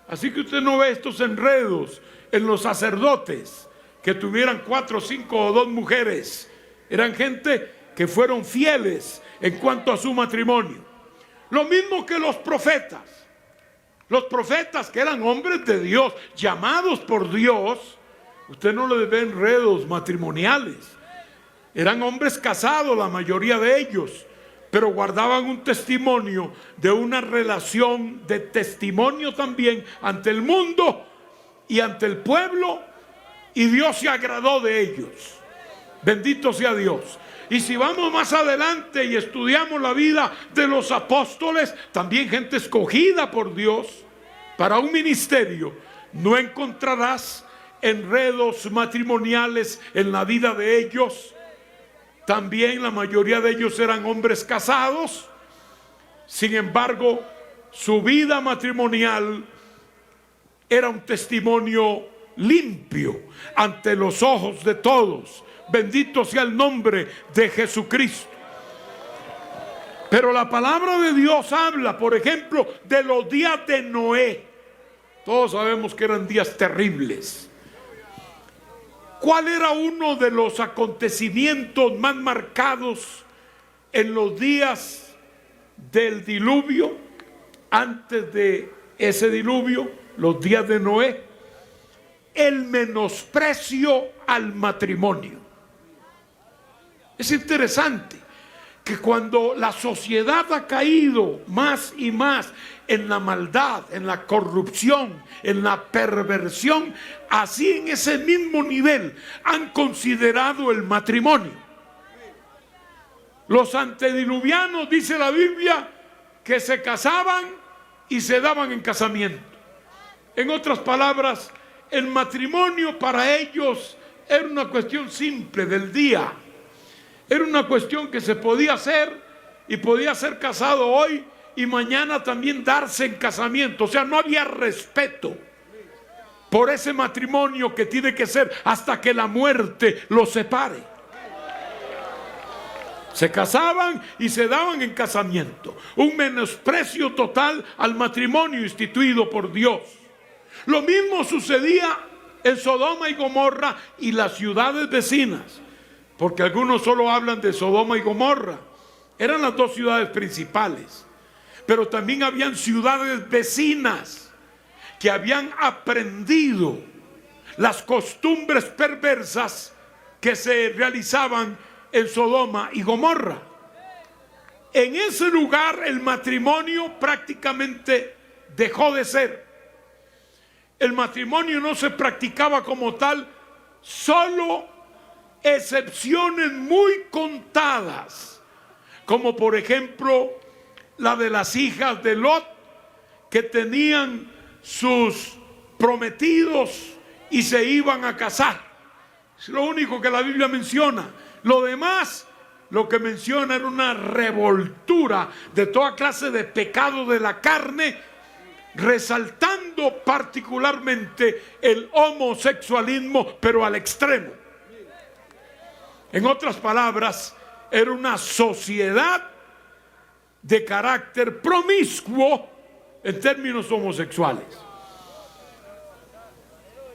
Así que usted no ve estos enredos en los sacerdotes que tuvieran 4, 5 o 2 mujeres. Eran gente que fueron fieles en cuanto a su matrimonio. Lo mismo que los profetas. Los profetas, que eran hombres de Dios, llamados por Dios, usted no les ve enredos matrimoniales. Eran hombres casados, la mayoría de ellos, pero guardaban un testimonio de una relación de testimonio también ante el mundo y ante el pueblo, y Dios se agradó de ellos. Bendito sea Dios. Y si vamos más adelante y estudiamos la vida de los apóstoles, también gente escogida por Dios para un ministerio, no encontrarás enredos matrimoniales en la vida de ellos. También la mayoría de ellos eran hombres casados. Sin embargo, su vida matrimonial era un testimonio limpio ante los ojos de todos. Bendito sea el nombre de Jesucristo. Pero la palabra de Dios habla, por ejemplo, de los días de Noé. Todos sabemos que eran días terribles. ¿Cuál era uno de los acontecimientos más marcados en los días del diluvio? Antes de ese diluvio, los días de Noé. El menosprecio al matrimonio. Es interesante que cuando la sociedad ha caído más y más en la maldad, en la corrupción, en la perversión, así en ese mismo nivel han considerado el matrimonio. Los antediluvianos, dice la Biblia, que se casaban y se daban en casamiento. En otras palabras, el matrimonio para ellos era una cuestión simple del día. Era una cuestión que se podía hacer, y podía ser casado hoy y mañana también darse en casamiento. O sea, no había respeto por ese matrimonio que tiene que ser hasta que la muerte los separe. Se casaban y se daban en casamiento. Un menosprecio total al matrimonio instituido por Dios. Lo mismo sucedía en Sodoma y Gomorra y las ciudades vecinas, porque algunos solo hablan de Sodoma y Gomorra. Eran las 2 ciudades principales, pero también habían ciudades vecinas que habían aprendido las costumbres perversas que se realizaban en Sodoma y Gomorra. En ese lugar el matrimonio prácticamente dejó de ser. El matrimonio no se practicaba como tal, solo excepciones muy contadas, como por ejemplo la de las hijas de Lot, que tenían sus prometidos y se iban a casar. Es lo único que la Biblia menciona. Lo demás, lo que menciona era una revoltura de toda clase de pecado de la carne, resaltando particularmente el homosexualismo, pero al extremo. En otras palabras, era una sociedad de carácter promiscuo en términos homosexuales.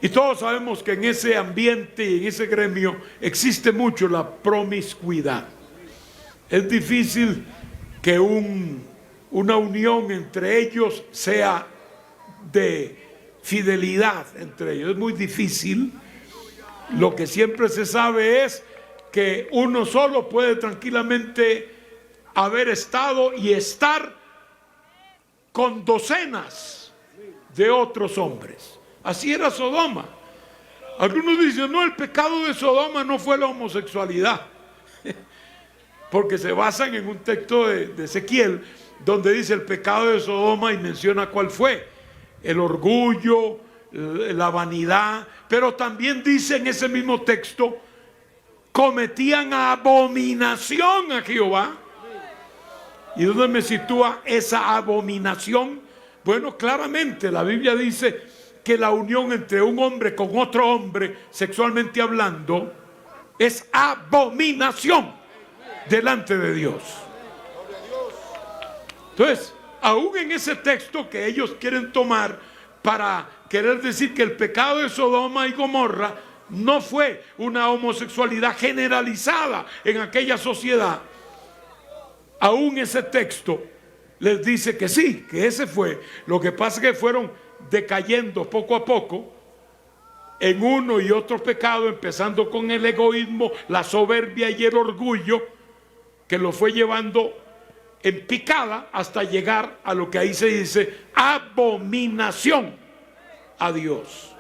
Y todos sabemos que en ese ambiente y en ese gremio existe mucho la promiscuidad. Es difícil que una unión entre ellos sea de fidelidad entre ellos. Es muy difícil. Lo que siempre se sabe es que uno solo puede tranquilamente haber estado y estar con docenas de otros hombres. Así era Sodoma. Algunos dicen, no, el pecado de Sodoma no fue la homosexualidad, porque se basan en un texto de Ezequiel, donde dice el pecado de Sodoma y menciona cuál fue: el orgullo, la vanidad, pero también dice en ese mismo texto, cometían abominación a Jehová. ¿Y dónde me sitúa esa abominación? Bueno, claramente la Biblia dice que la unión entre un hombre con otro hombre, sexualmente hablando, es abominación delante de Dios. Entonces, aún en ese texto que ellos quieren tomar para querer decir que el pecado de Sodoma y Gomorra no fue una homosexualidad generalizada en aquella sociedad, aún ese texto les dice que sí, que ese fue. Lo que pasa es que fueron decayendo poco a poco en uno y otro pecado, empezando con el egoísmo, la soberbia y el orgullo, que lo fue llevando en picada hasta llegar a lo que ahí se dice abominación a Dios.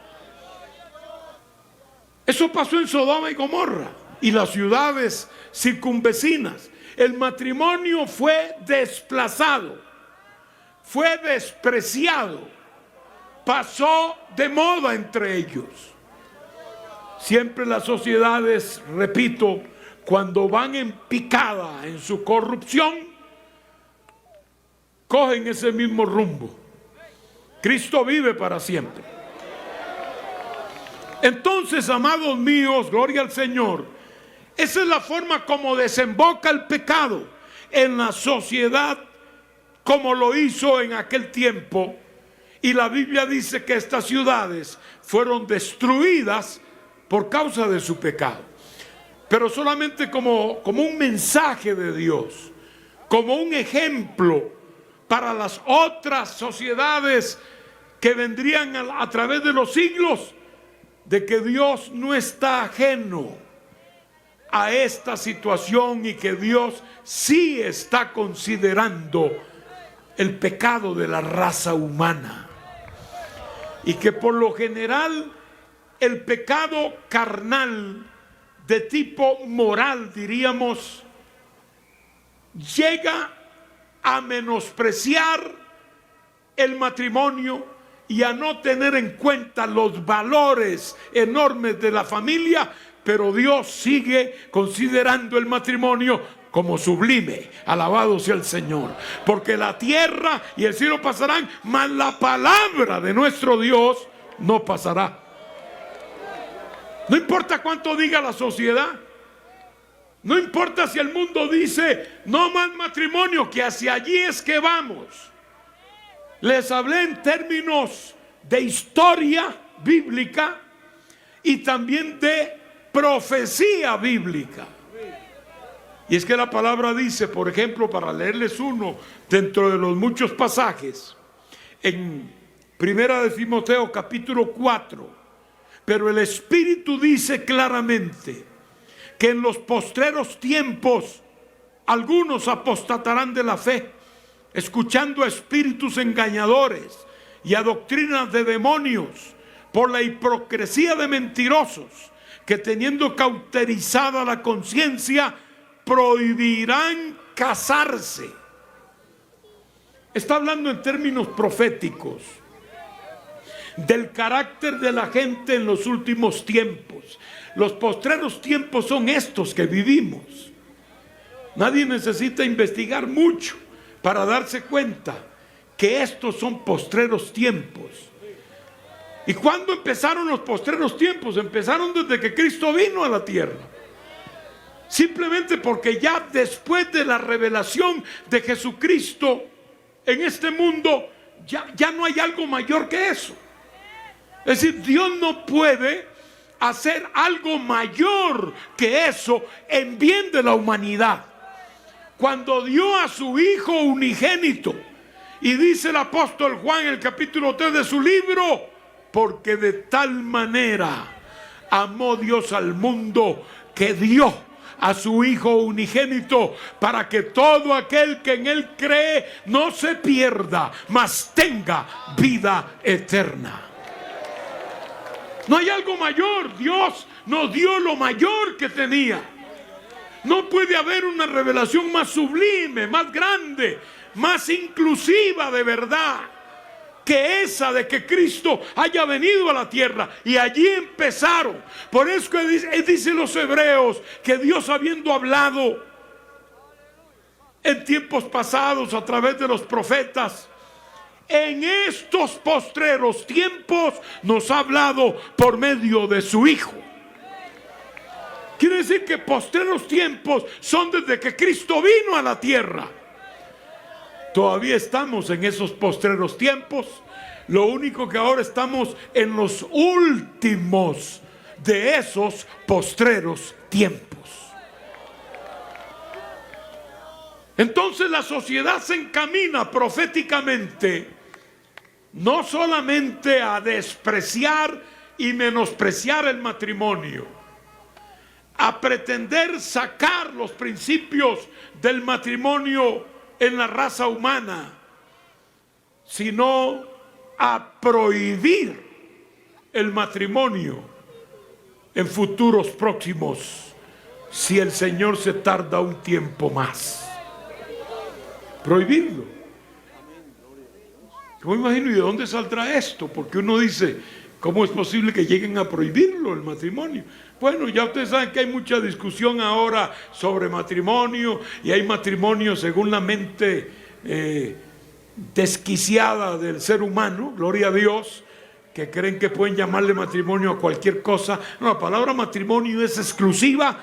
Eso pasó en Sodoma y Gomorra y las ciudades circunvecinas. El matrimonio fue desplazado, fue despreciado, pasó de moda entre ellos. Siempre las sociedades, repito, cuando van en picada en su corrupción, cogen ese mismo rumbo. Cristo vive para siempre. Entonces, amados míos, gloria al Señor, esa es la forma como desemboca el pecado en la sociedad, como lo hizo en aquel tiempo. Y la Biblia dice que estas ciudades fueron destruidas por causa de su pecado. Pero solamente como un mensaje de Dios, como un ejemplo para las otras sociedades que vendrían a través de los siglos, de que Dios no está ajeno a esta situación y que Dios sí está considerando el pecado de la raza humana. Y que por lo general el pecado carnal de tipo moral, diríamos, llega a menospreciar el matrimonio y a no tener en cuenta los valores enormes de la familia, pero Dios sigue considerando el matrimonio como sublime. Alabado sea el Señor, porque la tierra y el cielo pasarán, mas la palabra de nuestro Dios no pasará. No importa cuánto diga la sociedad, no importa si el mundo dice no más matrimonio, que hacia allí es que vamos. Les hablé en términos de historia bíblica y también de profecía bíblica. Y es que la palabra dice, por ejemplo, para leerles uno dentro de los muchos pasajes, en Primera de Timoteo capítulo 4, pero el Espíritu dice claramente que en los postreros tiempos algunos apostatarán de la fe, escuchando a espíritus engañadores y a doctrinas de demonios, por la hipocresía de mentirosos, que teniendo cauterizada la conciencia, prohibirán casarse. está hablando en términos proféticos del carácter de la gente en los últimos tiempos. Los postreros tiempos son estos que vivimos. Nadie necesita investigar mucho para darse cuenta que estos son postreros tiempos. ¿Y cuándo empezaron los postreros tiempos? Empezaron desde que Cristo vino a la tierra. Simplemente porque ya después de la revelación de Jesucristo en este mundo, ya no hay algo mayor que eso. Es decir, Dios no puede hacer algo mayor que eso en bien de la humanidad. Cuando dio a su Hijo unigénito, y dice el apóstol Juan en el capítulo 3 de su libro, porque de tal manera amó Dios al mundo que dio a su Hijo unigénito, para que todo aquel que en Él cree no se pierda, mas tenga vida eterna. No hay algo mayor. Dios nos dio lo mayor que tenía. No puede haber una revelación más sublime, más grande, más inclusiva de verdad que esa de que Cristo haya venido a la tierra. Y allí empezaron. Por eso que dicen los hebreos que Dios, habiendo hablado en tiempos pasados a través de los profetas, en estos postreros tiempos nos ha hablado por medio de su Hijo. Quiere decir que postreros tiempos son desde que Cristo vino a la tierra. Todavía estamos en esos postreros tiempos. Lo único que ahora estamos en los últimos de esos postreros tiempos. Entonces la sociedad se encamina proféticamente no solamente a despreciar y menospreciar el matrimonio, a pretender sacar los principios del matrimonio en la raza humana, sino a prohibir el matrimonio en futuros próximos, si el Señor se tarda un tiempo más. Prohibirlo. Yo me imagino, ¿y de dónde saldrá esto? Porque uno dice, ¿cómo es posible que lleguen a prohibirlo, el matrimonio? Bueno, ya ustedes saben que hay mucha discusión ahora sobre matrimonio, y hay matrimonio según la mente desquiciada del ser humano, gloria a Dios, que creen que pueden llamarle matrimonio a cualquier cosa. No, la palabra matrimonio es exclusiva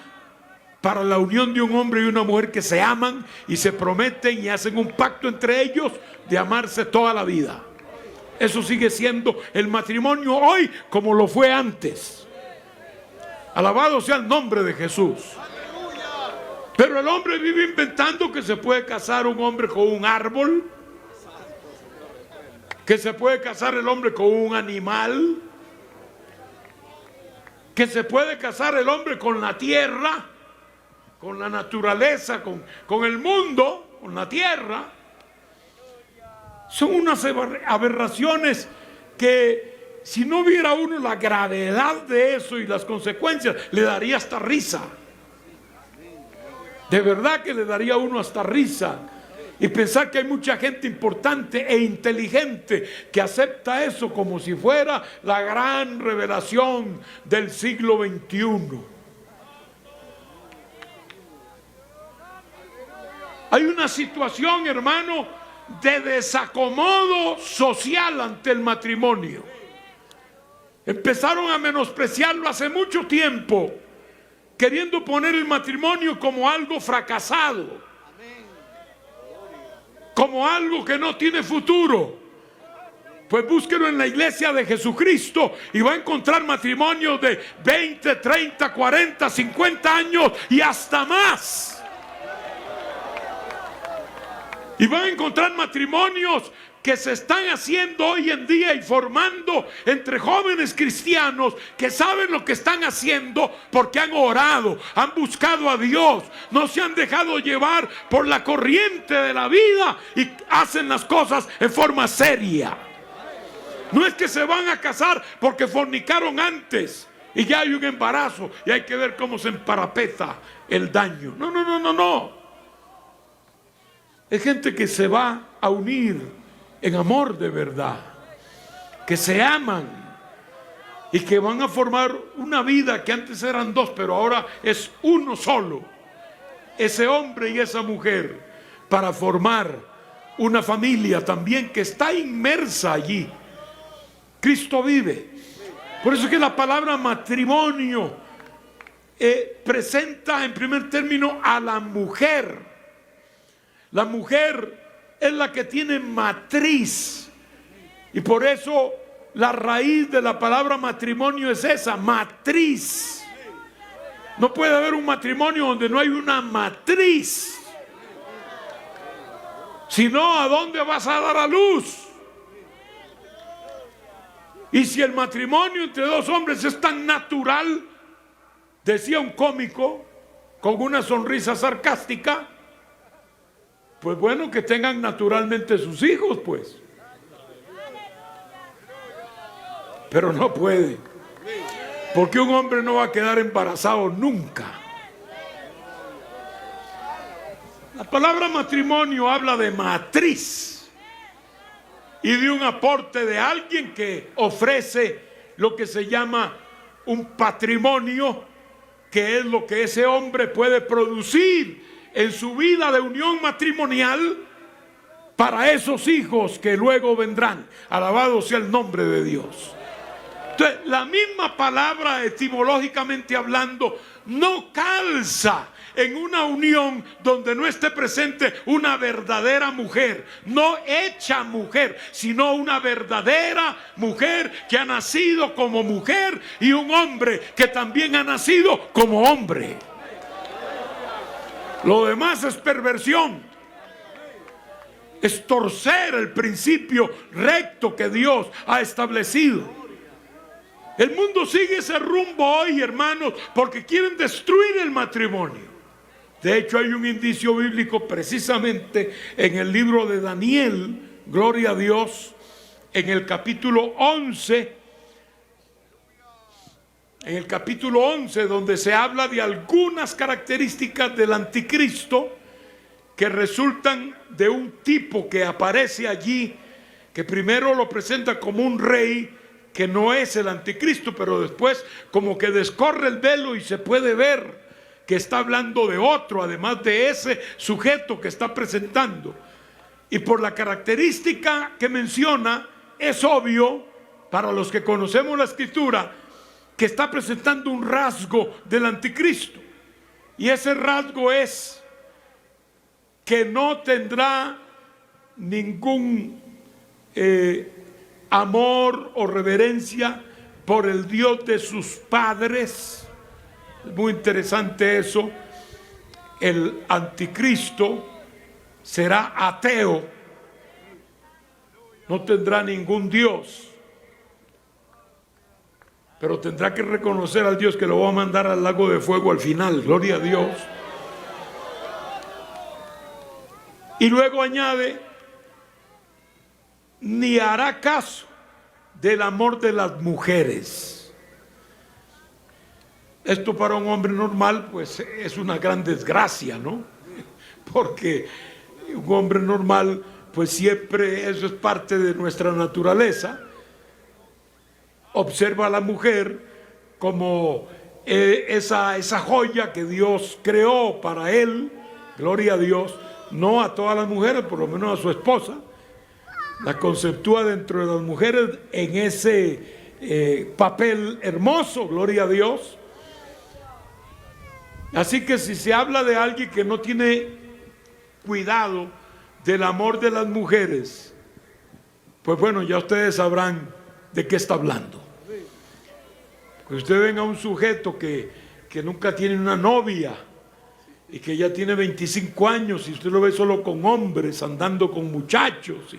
para la unión de un hombre y una mujer que se aman y se prometen y hacen un pacto entre ellos de amarse toda la vida. Eso sigue siendo el matrimonio hoy como lo fue antes. Alabado sea el nombre de Jesús. Pero el hombre vive inventando que se puede casar un hombre con un árbol, que se puede casar el hombre con un animal, que se puede casar el hombre con la tierra, con la naturaleza, con el mundo, con la tierra. Son unas aberraciones que, si no viera uno la gravedad de eso y las consecuencias, le daría hasta risa. De verdad que le daría a uno hasta risa. Y pensar que hay mucha gente importante e inteligente que acepta eso como si fuera la gran revelación del siglo XXI. Hay una situación, hermano, de desacomodo social ante el matrimonio. Empezaron a menospreciarlo hace mucho tiempo, queriendo poner el matrimonio como algo fracasado, como algo que no tiene futuro. Pues búsquelo en la iglesia de Jesucristo y va a encontrar matrimonios de 20, 30, 40, 50 años y hasta más. Y van a encontrar matrimonios que se están haciendo hoy en día y formando entre jóvenes cristianos que saben lo que están haciendo porque han orado, han buscado a Dios, no se han dejado llevar por la corriente de la vida y hacen las cosas en forma seria. No es que se van a casar porque fornicaron antes y ya hay un embarazo y hay que ver cómo se emparapeta el daño. No. Es gente que se va a unir en amor de verdad, que se aman y que van a formar una vida que antes eran dos, pero ahora es uno solo. Ese hombre y esa mujer, para formar una familia también que está inmersa allí. Cristo vive. Por eso es que la palabra matrimonio presenta en primer término a la mujer. La mujer es la que tiene matriz. Y por eso la raíz de la palabra matrimonio es esa, matriz. No puede haber un matrimonio donde no hay una matriz. Si no, ¿a dónde vas a dar a luz? Y si el matrimonio entre dos hombres es tan natural, decía un cómico con una sonrisa sarcástica, pues bueno, que tengan naturalmente sus hijos, pues. Pero no puede, porque un hombre no va a quedar embarazado nunca. La palabra matrimonio habla de matriz y de un aporte de alguien que ofrece lo que se llama un patrimonio, que es lo que ese hombre puede producir en su vida de unión matrimonial para esos hijos que luego vendrán. Alabado sea el nombre de Dios. Entonces, la misma palabra etimológicamente hablando no calza en una unión donde no esté presente una verdadera mujer, no hecha mujer, sino una verdadera mujer que ha nacido como mujer y un hombre que también ha nacido como hombre. Lo demás es perversión, es torcer el principio recto que Dios ha establecido. El mundo sigue ese rumbo hoy, hermanos, porque quieren destruir el matrimonio. De hecho, hay un indicio bíblico precisamente en el libro de Daniel, gloria a Dios, en el capítulo 11, donde se habla de algunas características del anticristo que resultan de un tipo que aparece allí, que primero lo presenta como un rey, que no es el anticristo, pero después como que descorre el velo y se puede ver que está hablando de otro, además de ese sujeto que está presentando. Y por la característica que menciona, es obvio, para los que conocemos la escritura, que está presentando un rasgo del anticristo. Y ese rasgo es que no tendrá ningún amor o reverencia por el Dios de sus padres. Es muy interesante eso. El anticristo será ateo, no tendrá ningún Dios, pero tendrá que reconocer al Dios que lo va a mandar al lago de fuego al final. Gloria a Dios. Y luego añade: ni hará caso del amor de las mujeres. Esto para un hombre normal pues es una gran desgracia, ¿no? Porque un hombre normal pues siempre, eso es parte de nuestra naturaleza, observa a la mujer como esa joya que Dios creó para él, gloria a Dios, no a todas las mujeres, por lo menos a su esposa. La conceptúa dentro de las mujeres en ese papel hermoso, gloria a Dios. Así que si se habla de alguien que no tiene cuidado del amor de las mujeres, pues bueno, ya ustedes sabrán de qué está hablando. Que usted venga a un sujeto que nunca tiene una novia y que ya tiene 25 años y usted lo ve solo con hombres, andando con muchachos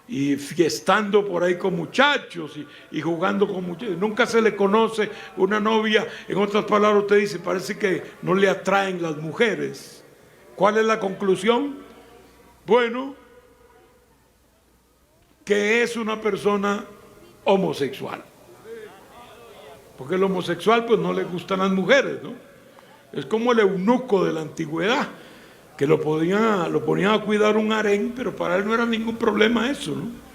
y fiestando por ahí con muchachos y jugando con muchachos. Nunca se le conoce una novia. En otras palabras, usted dice, parece que no le atraen las mujeres. ¿Cuál es la conclusión? Bueno, que es una persona homosexual. Porque el homosexual pues no le gustan las mujeres, ¿no? Es como el eunuco de la antigüedad. que lo ponían a cuidar un harén, pero para él no era ningún problema eso, ¿no?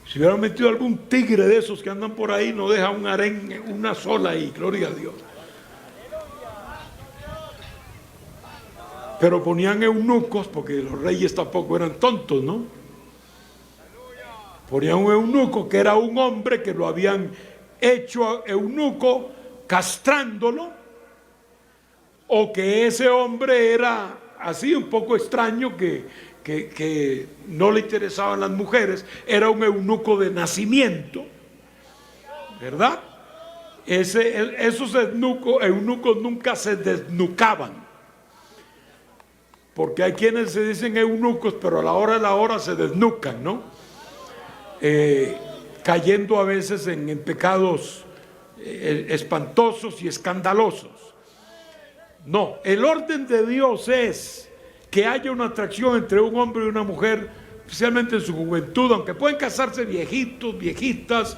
Si hubieran metido algún tigre de esos que andan por ahí, no deja un harén una sola ahí, gloria a Dios. Pero ponían eunucos, porque los reyes tampoco eran tontos, ¿no? Ponían un eunuco que era un hombre que lo habían hecho eunuco castrándolo, o que ese hombre era así un poco extraño, que no le interesaban las mujeres, era un eunuco de nacimiento, ¿verdad? Esos eunucos nunca se desnucaban, porque hay quienes se dicen eunucos, pero a la hora de la hora se desnucan, ¿no? Cayendo a veces en pecados espantosos y escandalosos. No, el orden de Dios es que haya una atracción entre un hombre y una mujer, especialmente en su juventud, aunque pueden casarse viejitos, viejitas,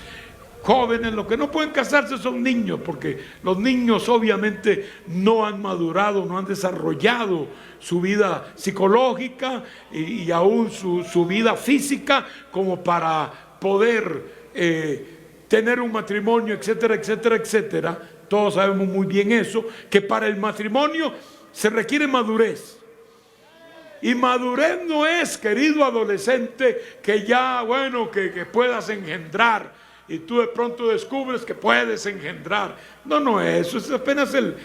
jóvenes. Lo que no pueden casarse son niños, porque los niños obviamente no han madurado, no han desarrollado su vida psicológica y aún su vida física como para poder tener un matrimonio, etcétera, etcétera, etcétera. Todos sabemos muy bien eso, que para el matrimonio se requiere madurez. Y madurez no es, querido adolescente, que ya, bueno, que puedas engendrar y tú de pronto descubres que puedes engendrar. No, eso es apenas el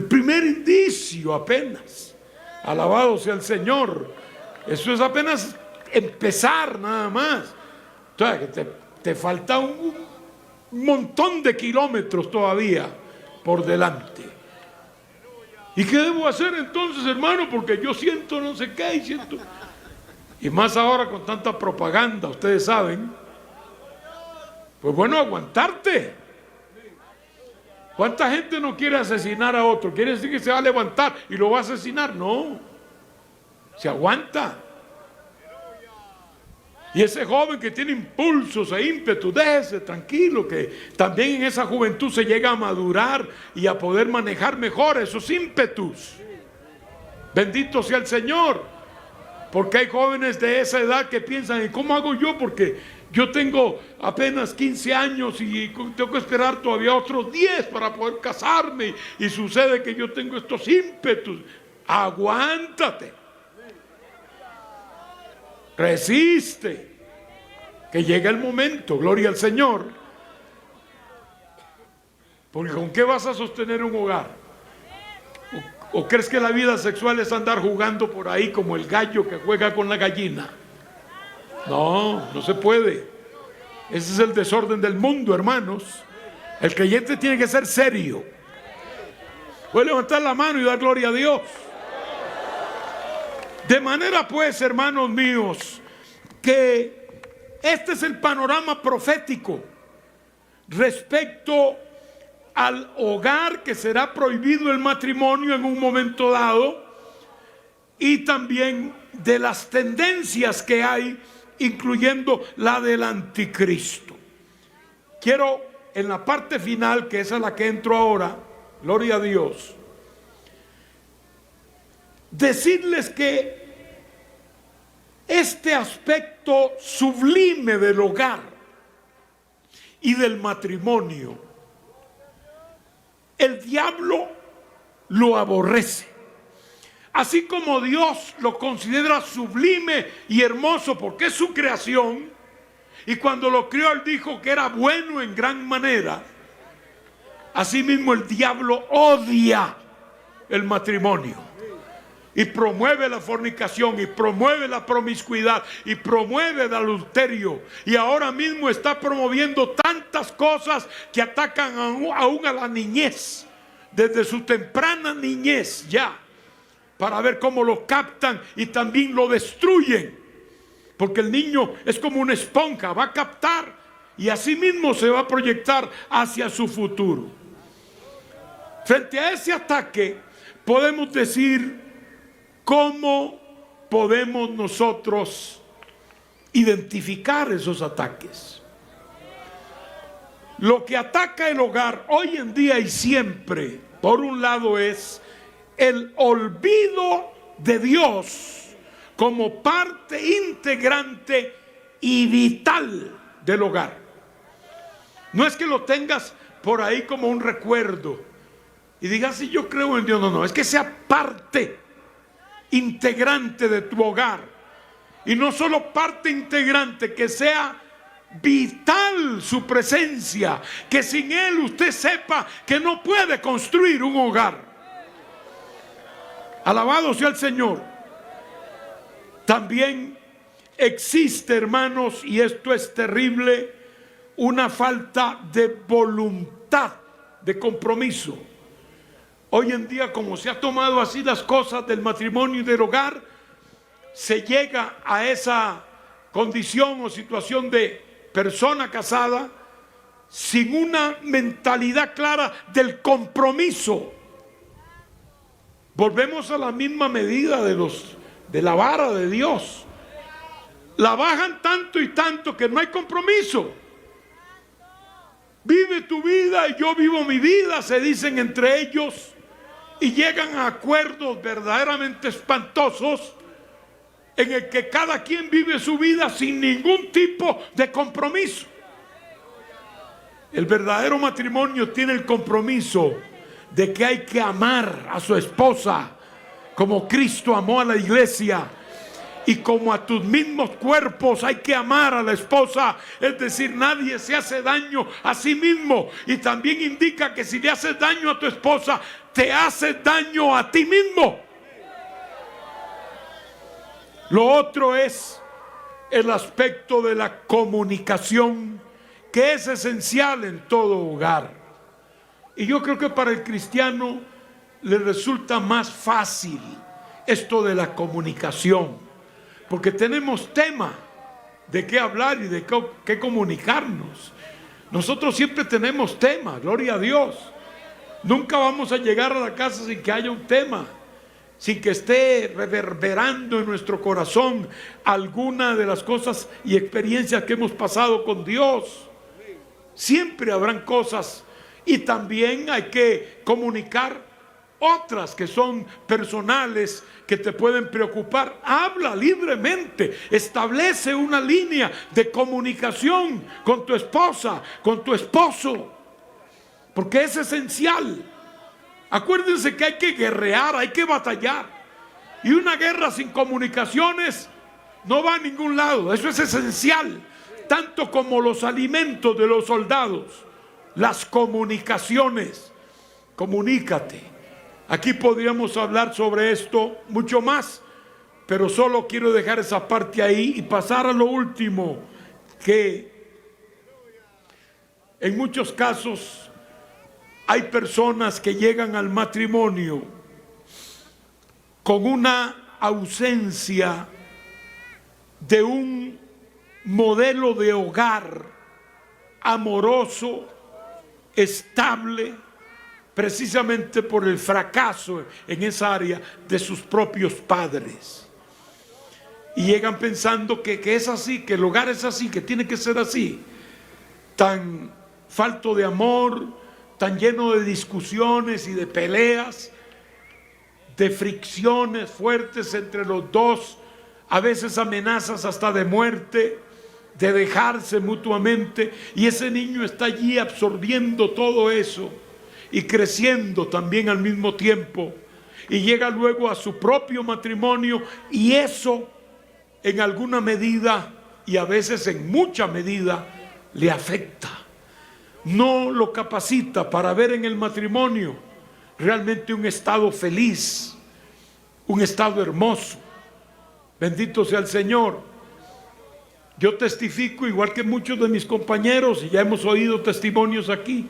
primer indicio, apenas. Alabado sea el Señor. Eso es apenas empezar nada más. O sea, que te falta un montón de kilómetros todavía por delante. ¿Y qué debo hacer entonces, hermano? Porque yo siento no sé qué y siento... Y más ahora con tanta propaganda, ustedes saben. Pues bueno, aguantarte. ¿Cuánta gente no quiere asesinar a otro? ¿Quiere decir que se va a levantar y lo va a asesinar? No. Se aguanta. Y ese joven que tiene impulsos e ímpetu, déjese tranquilo, que también en esa juventud se llega a madurar y a poder manejar mejor esos ímpetus. Bendito sea el Señor. Porque hay jóvenes de esa edad que piensan, ¿y cómo hago yo? Porque yo tengo apenas 15 años y tengo que esperar todavía otros 10 para poder casarme. Y sucede que yo tengo estos ímpetus. Aguántate. Resiste, que llega el momento, gloria al Señor. Porque ¿con qué vas a sostener un hogar? ¿O crees que la vida sexual es andar jugando por ahí como el gallo que juega con la gallina? No se puede. Ese es el desorden del mundo, hermanos. El creyente tiene que ser serio. Puede levantar la mano y dar gloria a Dios. De manera pues, hermanos míos, que este es el panorama profético respecto al hogar, que será prohibido el matrimonio en un momento dado, y también de las tendencias que hay, incluyendo la del anticristo. Quiero, en la parte final, que es a la que entro ahora, gloria a Dios, decirles que este aspecto sublime del hogar y del matrimonio, el diablo lo aborrece. Así como Dios lo considera sublime y hermoso porque es su creación, y cuando lo creó Él dijo que era bueno en gran manera, asimismo el diablo odia el matrimonio y promueve la fornicación y promueve la promiscuidad y promueve el adulterio, y ahora mismo está promoviendo tantas cosas que atacan aún a la niñez, desde su temprana niñez ya, para ver cómo lo captan y también lo destruyen, porque el niño es como una esponja, va a captar y así mismo se va a proyectar hacia su futuro. Frente a ese ataque podemos decir, ¿cómo podemos nosotros identificar esos ataques? Lo que ataca el hogar hoy en día y siempre, por un lado, es el olvido de Dios como parte integrante y vital del hogar. No es que lo tengas por ahí como un recuerdo y digas, si yo creo en Dios. No, es que sea parte integrante de tu hogar. Y no solo parte integrante, que sea vital su presencia, que sin Él usted sepa que no puede construir un hogar. Alabado sea el Señor. También existe, hermanos, y esto es terrible, una falta de voluntad, de compromiso. Hoy en día, como se ha tomado así las cosas del matrimonio y del hogar, se llega a esa condición o situación de persona casada sin una mentalidad clara del compromiso. Volvemos a la misma medida de la vara de Dios. La bajan tanto y tanto que no hay compromiso. Vive tu vida y yo vivo mi vida, se dicen entre ellos, y llegan a acuerdos verdaderamente espantosos en el que cada quien vive su vida sin ningún tipo de compromiso. El verdadero matrimonio tiene el compromiso de que hay que amar a su esposa como Cristo amó a la iglesia, y como a tus mismos cuerpos hay que amar a la esposa. Es decir, nadie se hace daño a sí mismo, y también indica que si le haces daño a tu esposa, te haces daño a ti mismo. Lo otro es el aspecto de la comunicación, que es esencial en todo hogar. Y yo creo que para el cristiano le resulta más fácil esto de la comunicación, porque tenemos tema de qué hablar y de qué comunicarnos. Nosotros siempre tenemos tema, gloria a Dios. Nunca vamos a llegar a la casa sin que haya un tema, sin que esté reverberando en nuestro corazón alguna de las cosas y experiencias que hemos pasado con Dios. Siempre habrán cosas, y también hay que comunicar otras que son personales, que te pueden preocupar. Habla libremente, establece una línea de comunicación con tu esposa, con tu esposo, porque es esencial. Acuérdense que hay que guerrear, hay que batallar, y una guerra sin comunicaciones no va a ningún lado. Eso es esencial, tanto como los alimentos de los soldados, las comunicaciones. Comunícate. Aquí podríamos hablar sobre esto mucho más, pero solo quiero dejar esa parte ahí y pasar a lo último, que en muchos casos hay personas que llegan al matrimonio con una ausencia de un modelo de hogar amoroso, estable, precisamente por el fracaso en esa área de sus propios padres. Y llegan pensando que es así, que el hogar es así, que tiene que ser así, tan falto de amor, tan lleno de discusiones y de peleas, de fricciones fuertes entre los dos, a veces amenazas hasta de muerte, de dejarse mutuamente, y ese niño está allí absorbiendo todo eso y creciendo también al mismo tiempo, y llega luego a su propio matrimonio, y eso en alguna medida, y a veces en mucha medida, le afecta. No lo capacita para ver en el matrimonio realmente un estado feliz, un estado hermoso. Bendito sea el Señor. Yo testifico, igual que muchos de mis compañeros, y ya hemos oído testimonios aquí,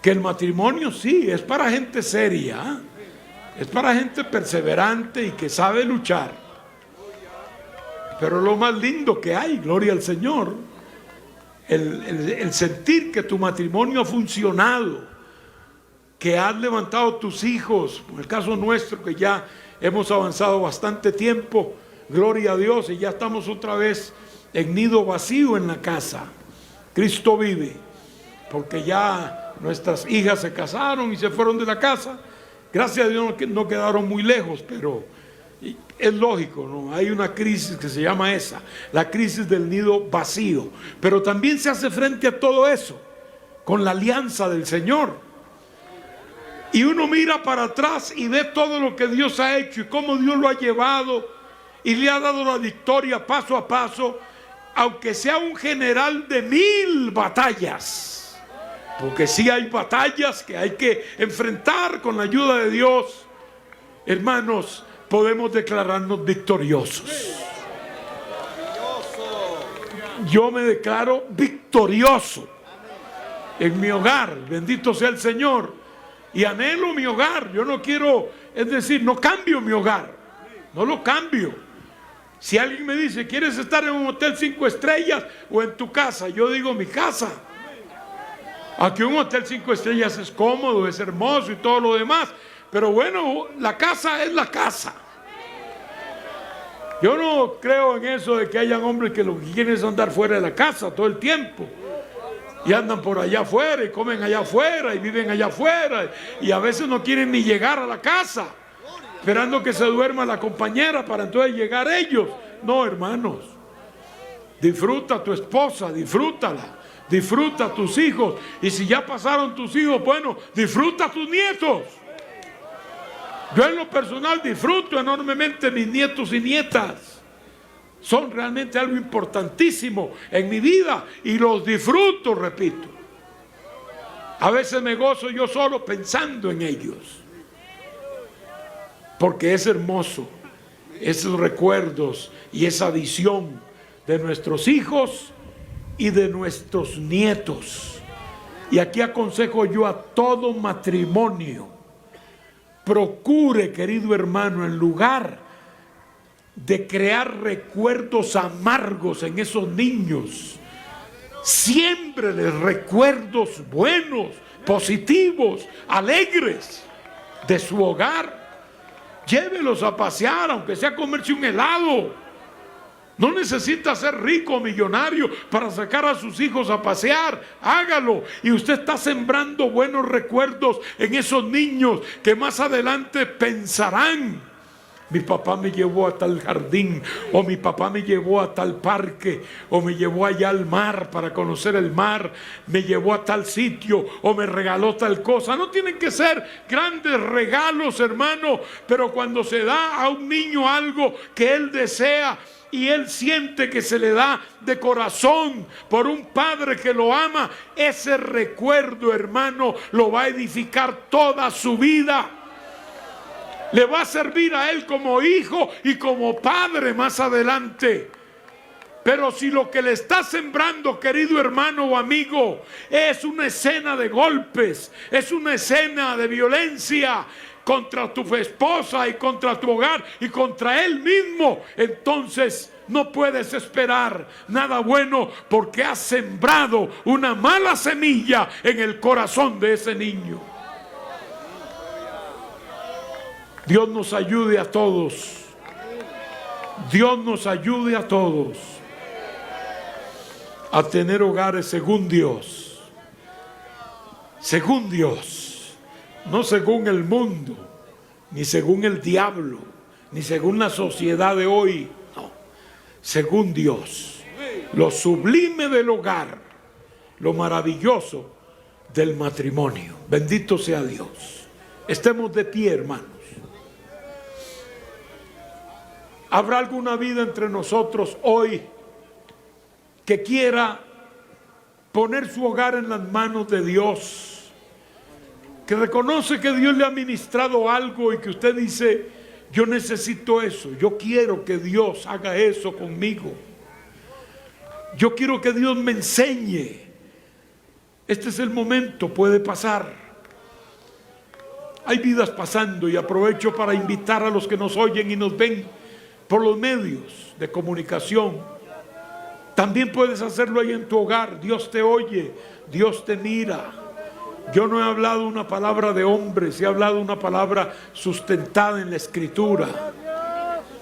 que el matrimonio sí es para gente seria, es para gente perseverante y que sabe luchar. Pero lo más lindo que hay, gloria al Señor, el sentir que tu matrimonio ha funcionado, que has levantado tus hijos, en el caso nuestro, que ya hemos avanzado bastante tiempo, gloria a Dios, y ya estamos otra vez en nido vacío en la casa. Cristo vive, porque ya nuestras hijas se casaron y se fueron de la casa. Gracias a Dios no quedaron muy lejos, pero Es lógico, ¿no? Hay una crisis que se llama esa, la crisis del nido vacío. Pero también se hace frente a todo eso con la alianza del Señor. Y uno mira para atrás y ve todo lo que Dios ha hecho y cómo Dios lo ha llevado y le ha dado la victoria paso a paso, aunque sea un general de 1000 batallas. Porque sí hay batallas que hay que enfrentar con la ayuda de Dios. Hermanos, podemos declararnos victoriosos. Yo me declaro victorioso en mi hogar, bendito sea el Señor, y anhelo mi hogar. Yo no quiero, es decir, no cambio mi hogar, no lo cambio. Si alguien me dice, ¿quieres estar en un hotel 5 estrellas o en tu casa? Yo digo mi casa. Aquí un hotel 5 estrellas es cómodo, es hermoso y todo lo demás, pero bueno, la casa es la casa. Yo no creo en eso de que hayan hombres que lo que quieren es andar fuera de la casa todo el tiempo. Y andan por allá afuera y comen allá afuera y viven allá afuera. Y a veces no quieren ni llegar a la casa, esperando que se duerma la compañera para entonces llegar ellos. No, hermanos. Disfruta a tu esposa, disfrútala. Disfruta a tus hijos. Y si ya pasaron tus hijos, bueno, disfruta a tus nietos. Yo en lo personal disfruto enormemente mis nietos y nietas. Son realmente algo importantísimo en mi vida y los disfruto, repito. A veces me gozo yo solo pensando en ellos, porque es hermoso esos recuerdos y esa visión de nuestros hijos y de nuestros nietos. Y aquí aconsejo yo a todo matrimonio: procure, querido hermano, en lugar de crear recuerdos amargos en esos niños, siémbreles recuerdos buenos, positivos, alegres de su hogar. Llévelos a pasear, aunque sea a comerse un helado. No necesita ser rico o millonario para sacar a sus hijos a pasear. Hágalo. Y usted está sembrando buenos recuerdos en esos niños que más adelante pensarán: mi papá me llevó a tal jardín, o mi papá me llevó a tal parque, o me llevó allá al mar para conocer el mar, me llevó a tal sitio, o me regaló tal cosa. No tienen que ser grandes regalos, hermano, pero cuando se da a un niño algo que él desea y él siente que se le da de corazón por un padre que lo ama, ese recuerdo, hermano, lo va a edificar toda su vida. Le va a servir a él como hijo y como padre más adelante. Pero si lo que le está sembrando, querido hermano o amigo, es una escena de golpes, es una escena de violencia contra tu esposa y contra tu hogar y contra él mismo, entonces no puedes esperar nada bueno, porque has sembrado una mala semilla en el corazón de ese niño. Dios nos ayude a todos. Dios nos ayude a todos a tener hogares según Dios. Según Dios. No según el mundo, ni según el diablo, ni según la sociedad de hoy. No. Según Dios. Lo sublime del hogar. Lo maravilloso del matrimonio. Bendito sea Dios. Estemos de pie, hermanos. ¿Habrá alguna vida entre nosotros hoy que quiera poner su hogar en las manos de Dios? Que reconoce que Dios le ha ministrado algo y que usted dice: yo necesito eso, yo quiero que Dios haga eso conmigo. Yo quiero que Dios me enseñe. Este es el momento, puede pasar. Hay vidas pasando y aprovecho para invitar a los que nos oyen y nos ven por los medios de comunicación. También puedes hacerlo ahí en tu hogar. Dios te oye, Dios te mira. Yo no he hablado una palabra de hombres, he hablado una palabra sustentada en la Escritura.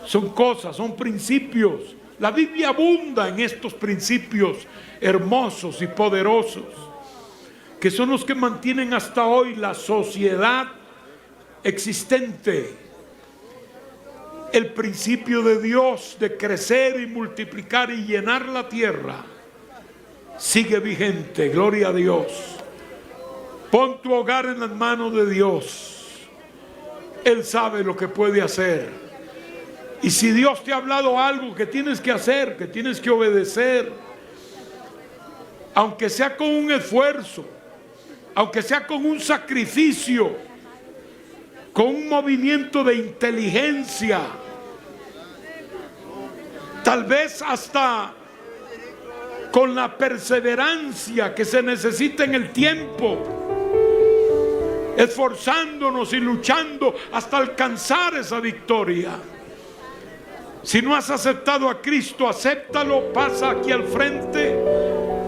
Son cosas, son principios. La Biblia abunda en estos principios hermosos y poderosos, que son los que mantienen hasta hoy la sociedad existente. el principio de Dios de crecer y multiplicar y llenar la tierra sigue vigente. Gloria a Dios. Pon tu hogar en las manos de Dios. Él sabe lo que puede hacer. Y si Dios te ha hablado algo que tienes que hacer, que tienes que obedecer, aunque sea con un esfuerzo, aunque sea con un sacrificio, con un movimiento de inteligencia, tal vez hasta con la perseverancia que se necesita en el tiempo, esforzándonos y luchando hasta alcanzar esa victoria. Si no has aceptado a Cristo, acéptalo, pasa aquí al frente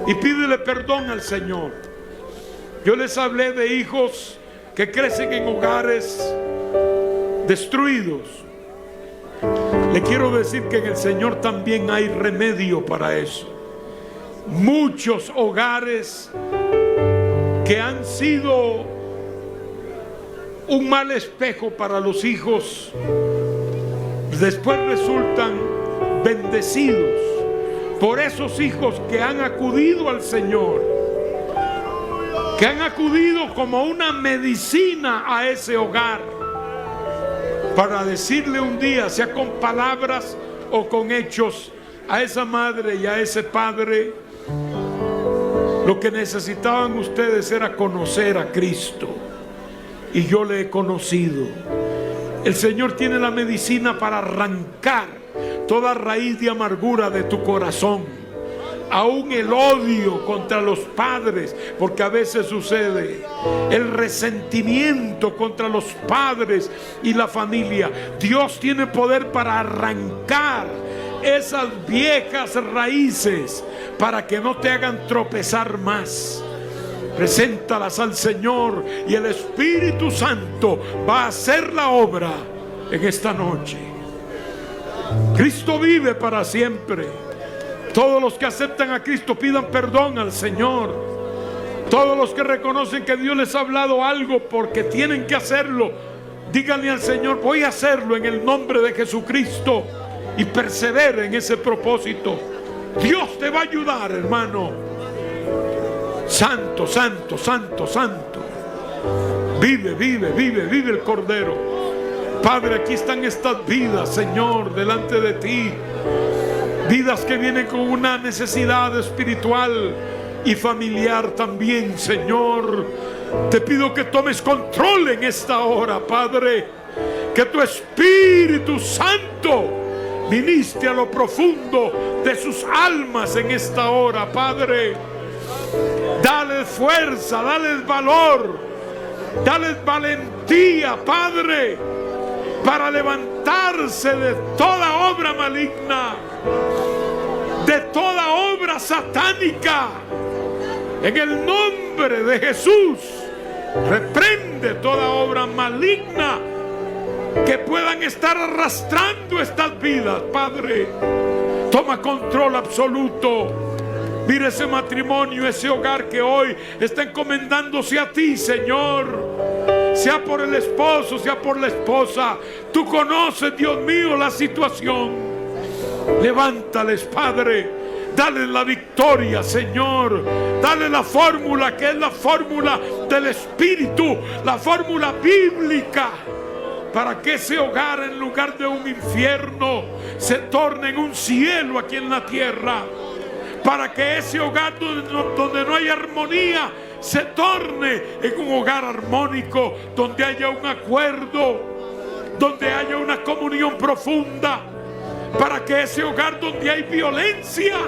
y pídele perdón al Señor. Yo les hablé de hijos que crecen en hogares destruidos. Le quiero decir que en el Señor también hay remedio para eso. Muchos hogares que han sido un mal espejo para los hijos, después resultan bendecidos por esos hijos que han acudido al Señor, que han acudido como una medicina a ese hogar, para decirle un día, sea con palabras o con hechos, a esa madre y a ese padre: lo que necesitaban ustedes era conocer a Cristo, y yo le he conocido. El Señor tiene la medicina para arrancar toda raíz de amargura de tu corazón, aún el odio contra los padres, porque a veces sucede, el resentimiento contra los padres y la familia. Dios tiene poder para arrancar esas viejas raíces para que no te hagan tropezar más. Preséntalas al Señor y el Espíritu Santo va a hacer la obra en esta noche. Cristo vive para siempre. Todos los que aceptan a Cristo pidan perdón al Señor. Todos los que reconocen que Dios les ha hablado algo porque tienen que hacerlo, díganle al Señor: voy a hacerlo en el nombre de Jesucristo, y persevere en ese propósito. Dios te va a ayudar, hermano. Santo, santo, santo, santo. Vive, vive, vive, vive el Cordero. Padre, aquí están estas vidas, Señor, delante de ti. Vidas que vienen con una necesidad espiritual y familiar también, Señor. Te pido que tomes control en esta hora, Padre. Que tu Espíritu Santo ministre a lo profundo de sus almas en esta hora, Padre. Dale fuerza, dale valor, dale valentía, Padre, para levantarse de toda obra maligna, de toda obra satánica. En el nombre de Jesús, reprende toda obra maligna que puedan estar arrastrando estas vidas, Padre. Toma control absoluto. Mira ese matrimonio, ese hogar que hoy está encomendándose a ti, Señor. Sea por el esposo, sea por la esposa. Tú conoces, Dios mío, la situación. Levántales, Padre. Dale la victoria, Señor. Dale la fórmula, que es la fórmula del Espíritu, la fórmula bíblica, para que ese hogar, en lugar de un infierno, se torne en un cielo aquí en la tierra. Para que ese hogar donde no hay armonía se torne en un hogar armónico, donde haya un acuerdo, donde haya una comunión profunda. Para que ese hogar donde hay violencia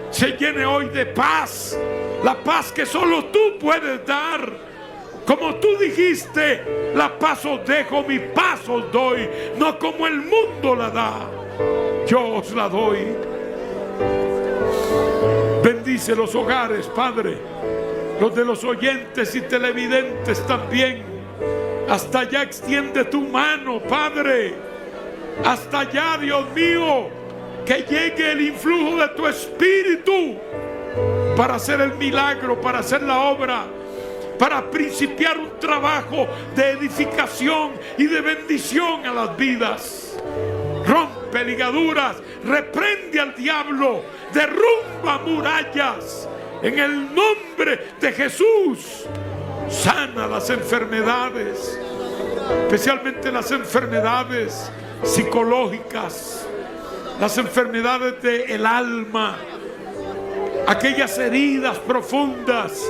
se llene hoy de paz, la paz que solo tú puedes dar. Como tú dijiste: la paz os dejo, mi paz os doy, no como el mundo la da, yo os la doy. Bendice los hogares, Padre, los de los oyentes y televidentes también. Hasta allá extiende tu mano, Padre. Hasta allá, Dios mío, que llegue el influjo de tu Espíritu para hacer el milagro, para hacer la obra, para principiar un trabajo de edificación y de bendición a las vidas. rompe ligaduras, reprende al diablo, derrumba murallas. En el nombre de Jesús, sana las enfermedades, especialmente las enfermedades psicológicas, las enfermedades del alma, aquellas heridas profundas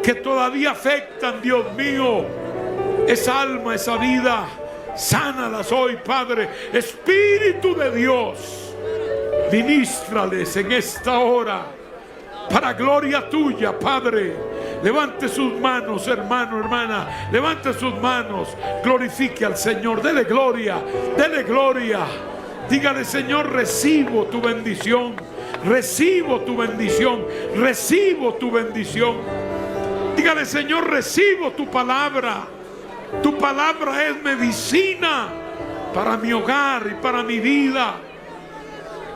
que todavía afectan, Dios mío, esa alma, esa vida. Sánalas hoy, Padre. Espíritu de Dios, ministrales en esta hora para gloria tuya, Padre. Levante sus manos, hermano, hermana. Levante sus manos. Glorifique al Señor. Dele gloria. Dele gloria. Dígale: Señor, recibo tu bendición. Recibo tu bendición. Recibo tu bendición. Dígale: Señor, recibo tu palabra. Tu palabra es medicina para mi hogar y para mi vida.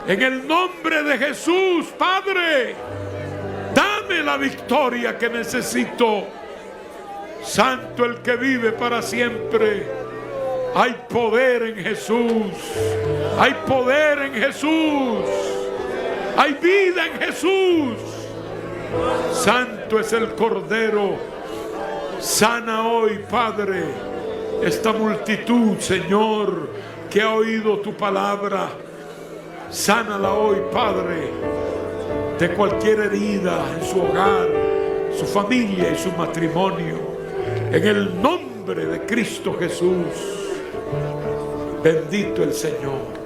En el nombre de Jesús, Padre, dame la victoria que necesito. Santo el que vive para siempre. Hay poder en Jesús. Hay poder en Jesús. Hay vida en Jesús. Santo es el Cordero. Sana hoy, Padre, esta multitud, Señor, que ha oído tu palabra. Sánala hoy, Padre, de cualquier herida en su hogar, su familia y su matrimonio. En el nombre de Cristo Jesús. Bendito el Señor.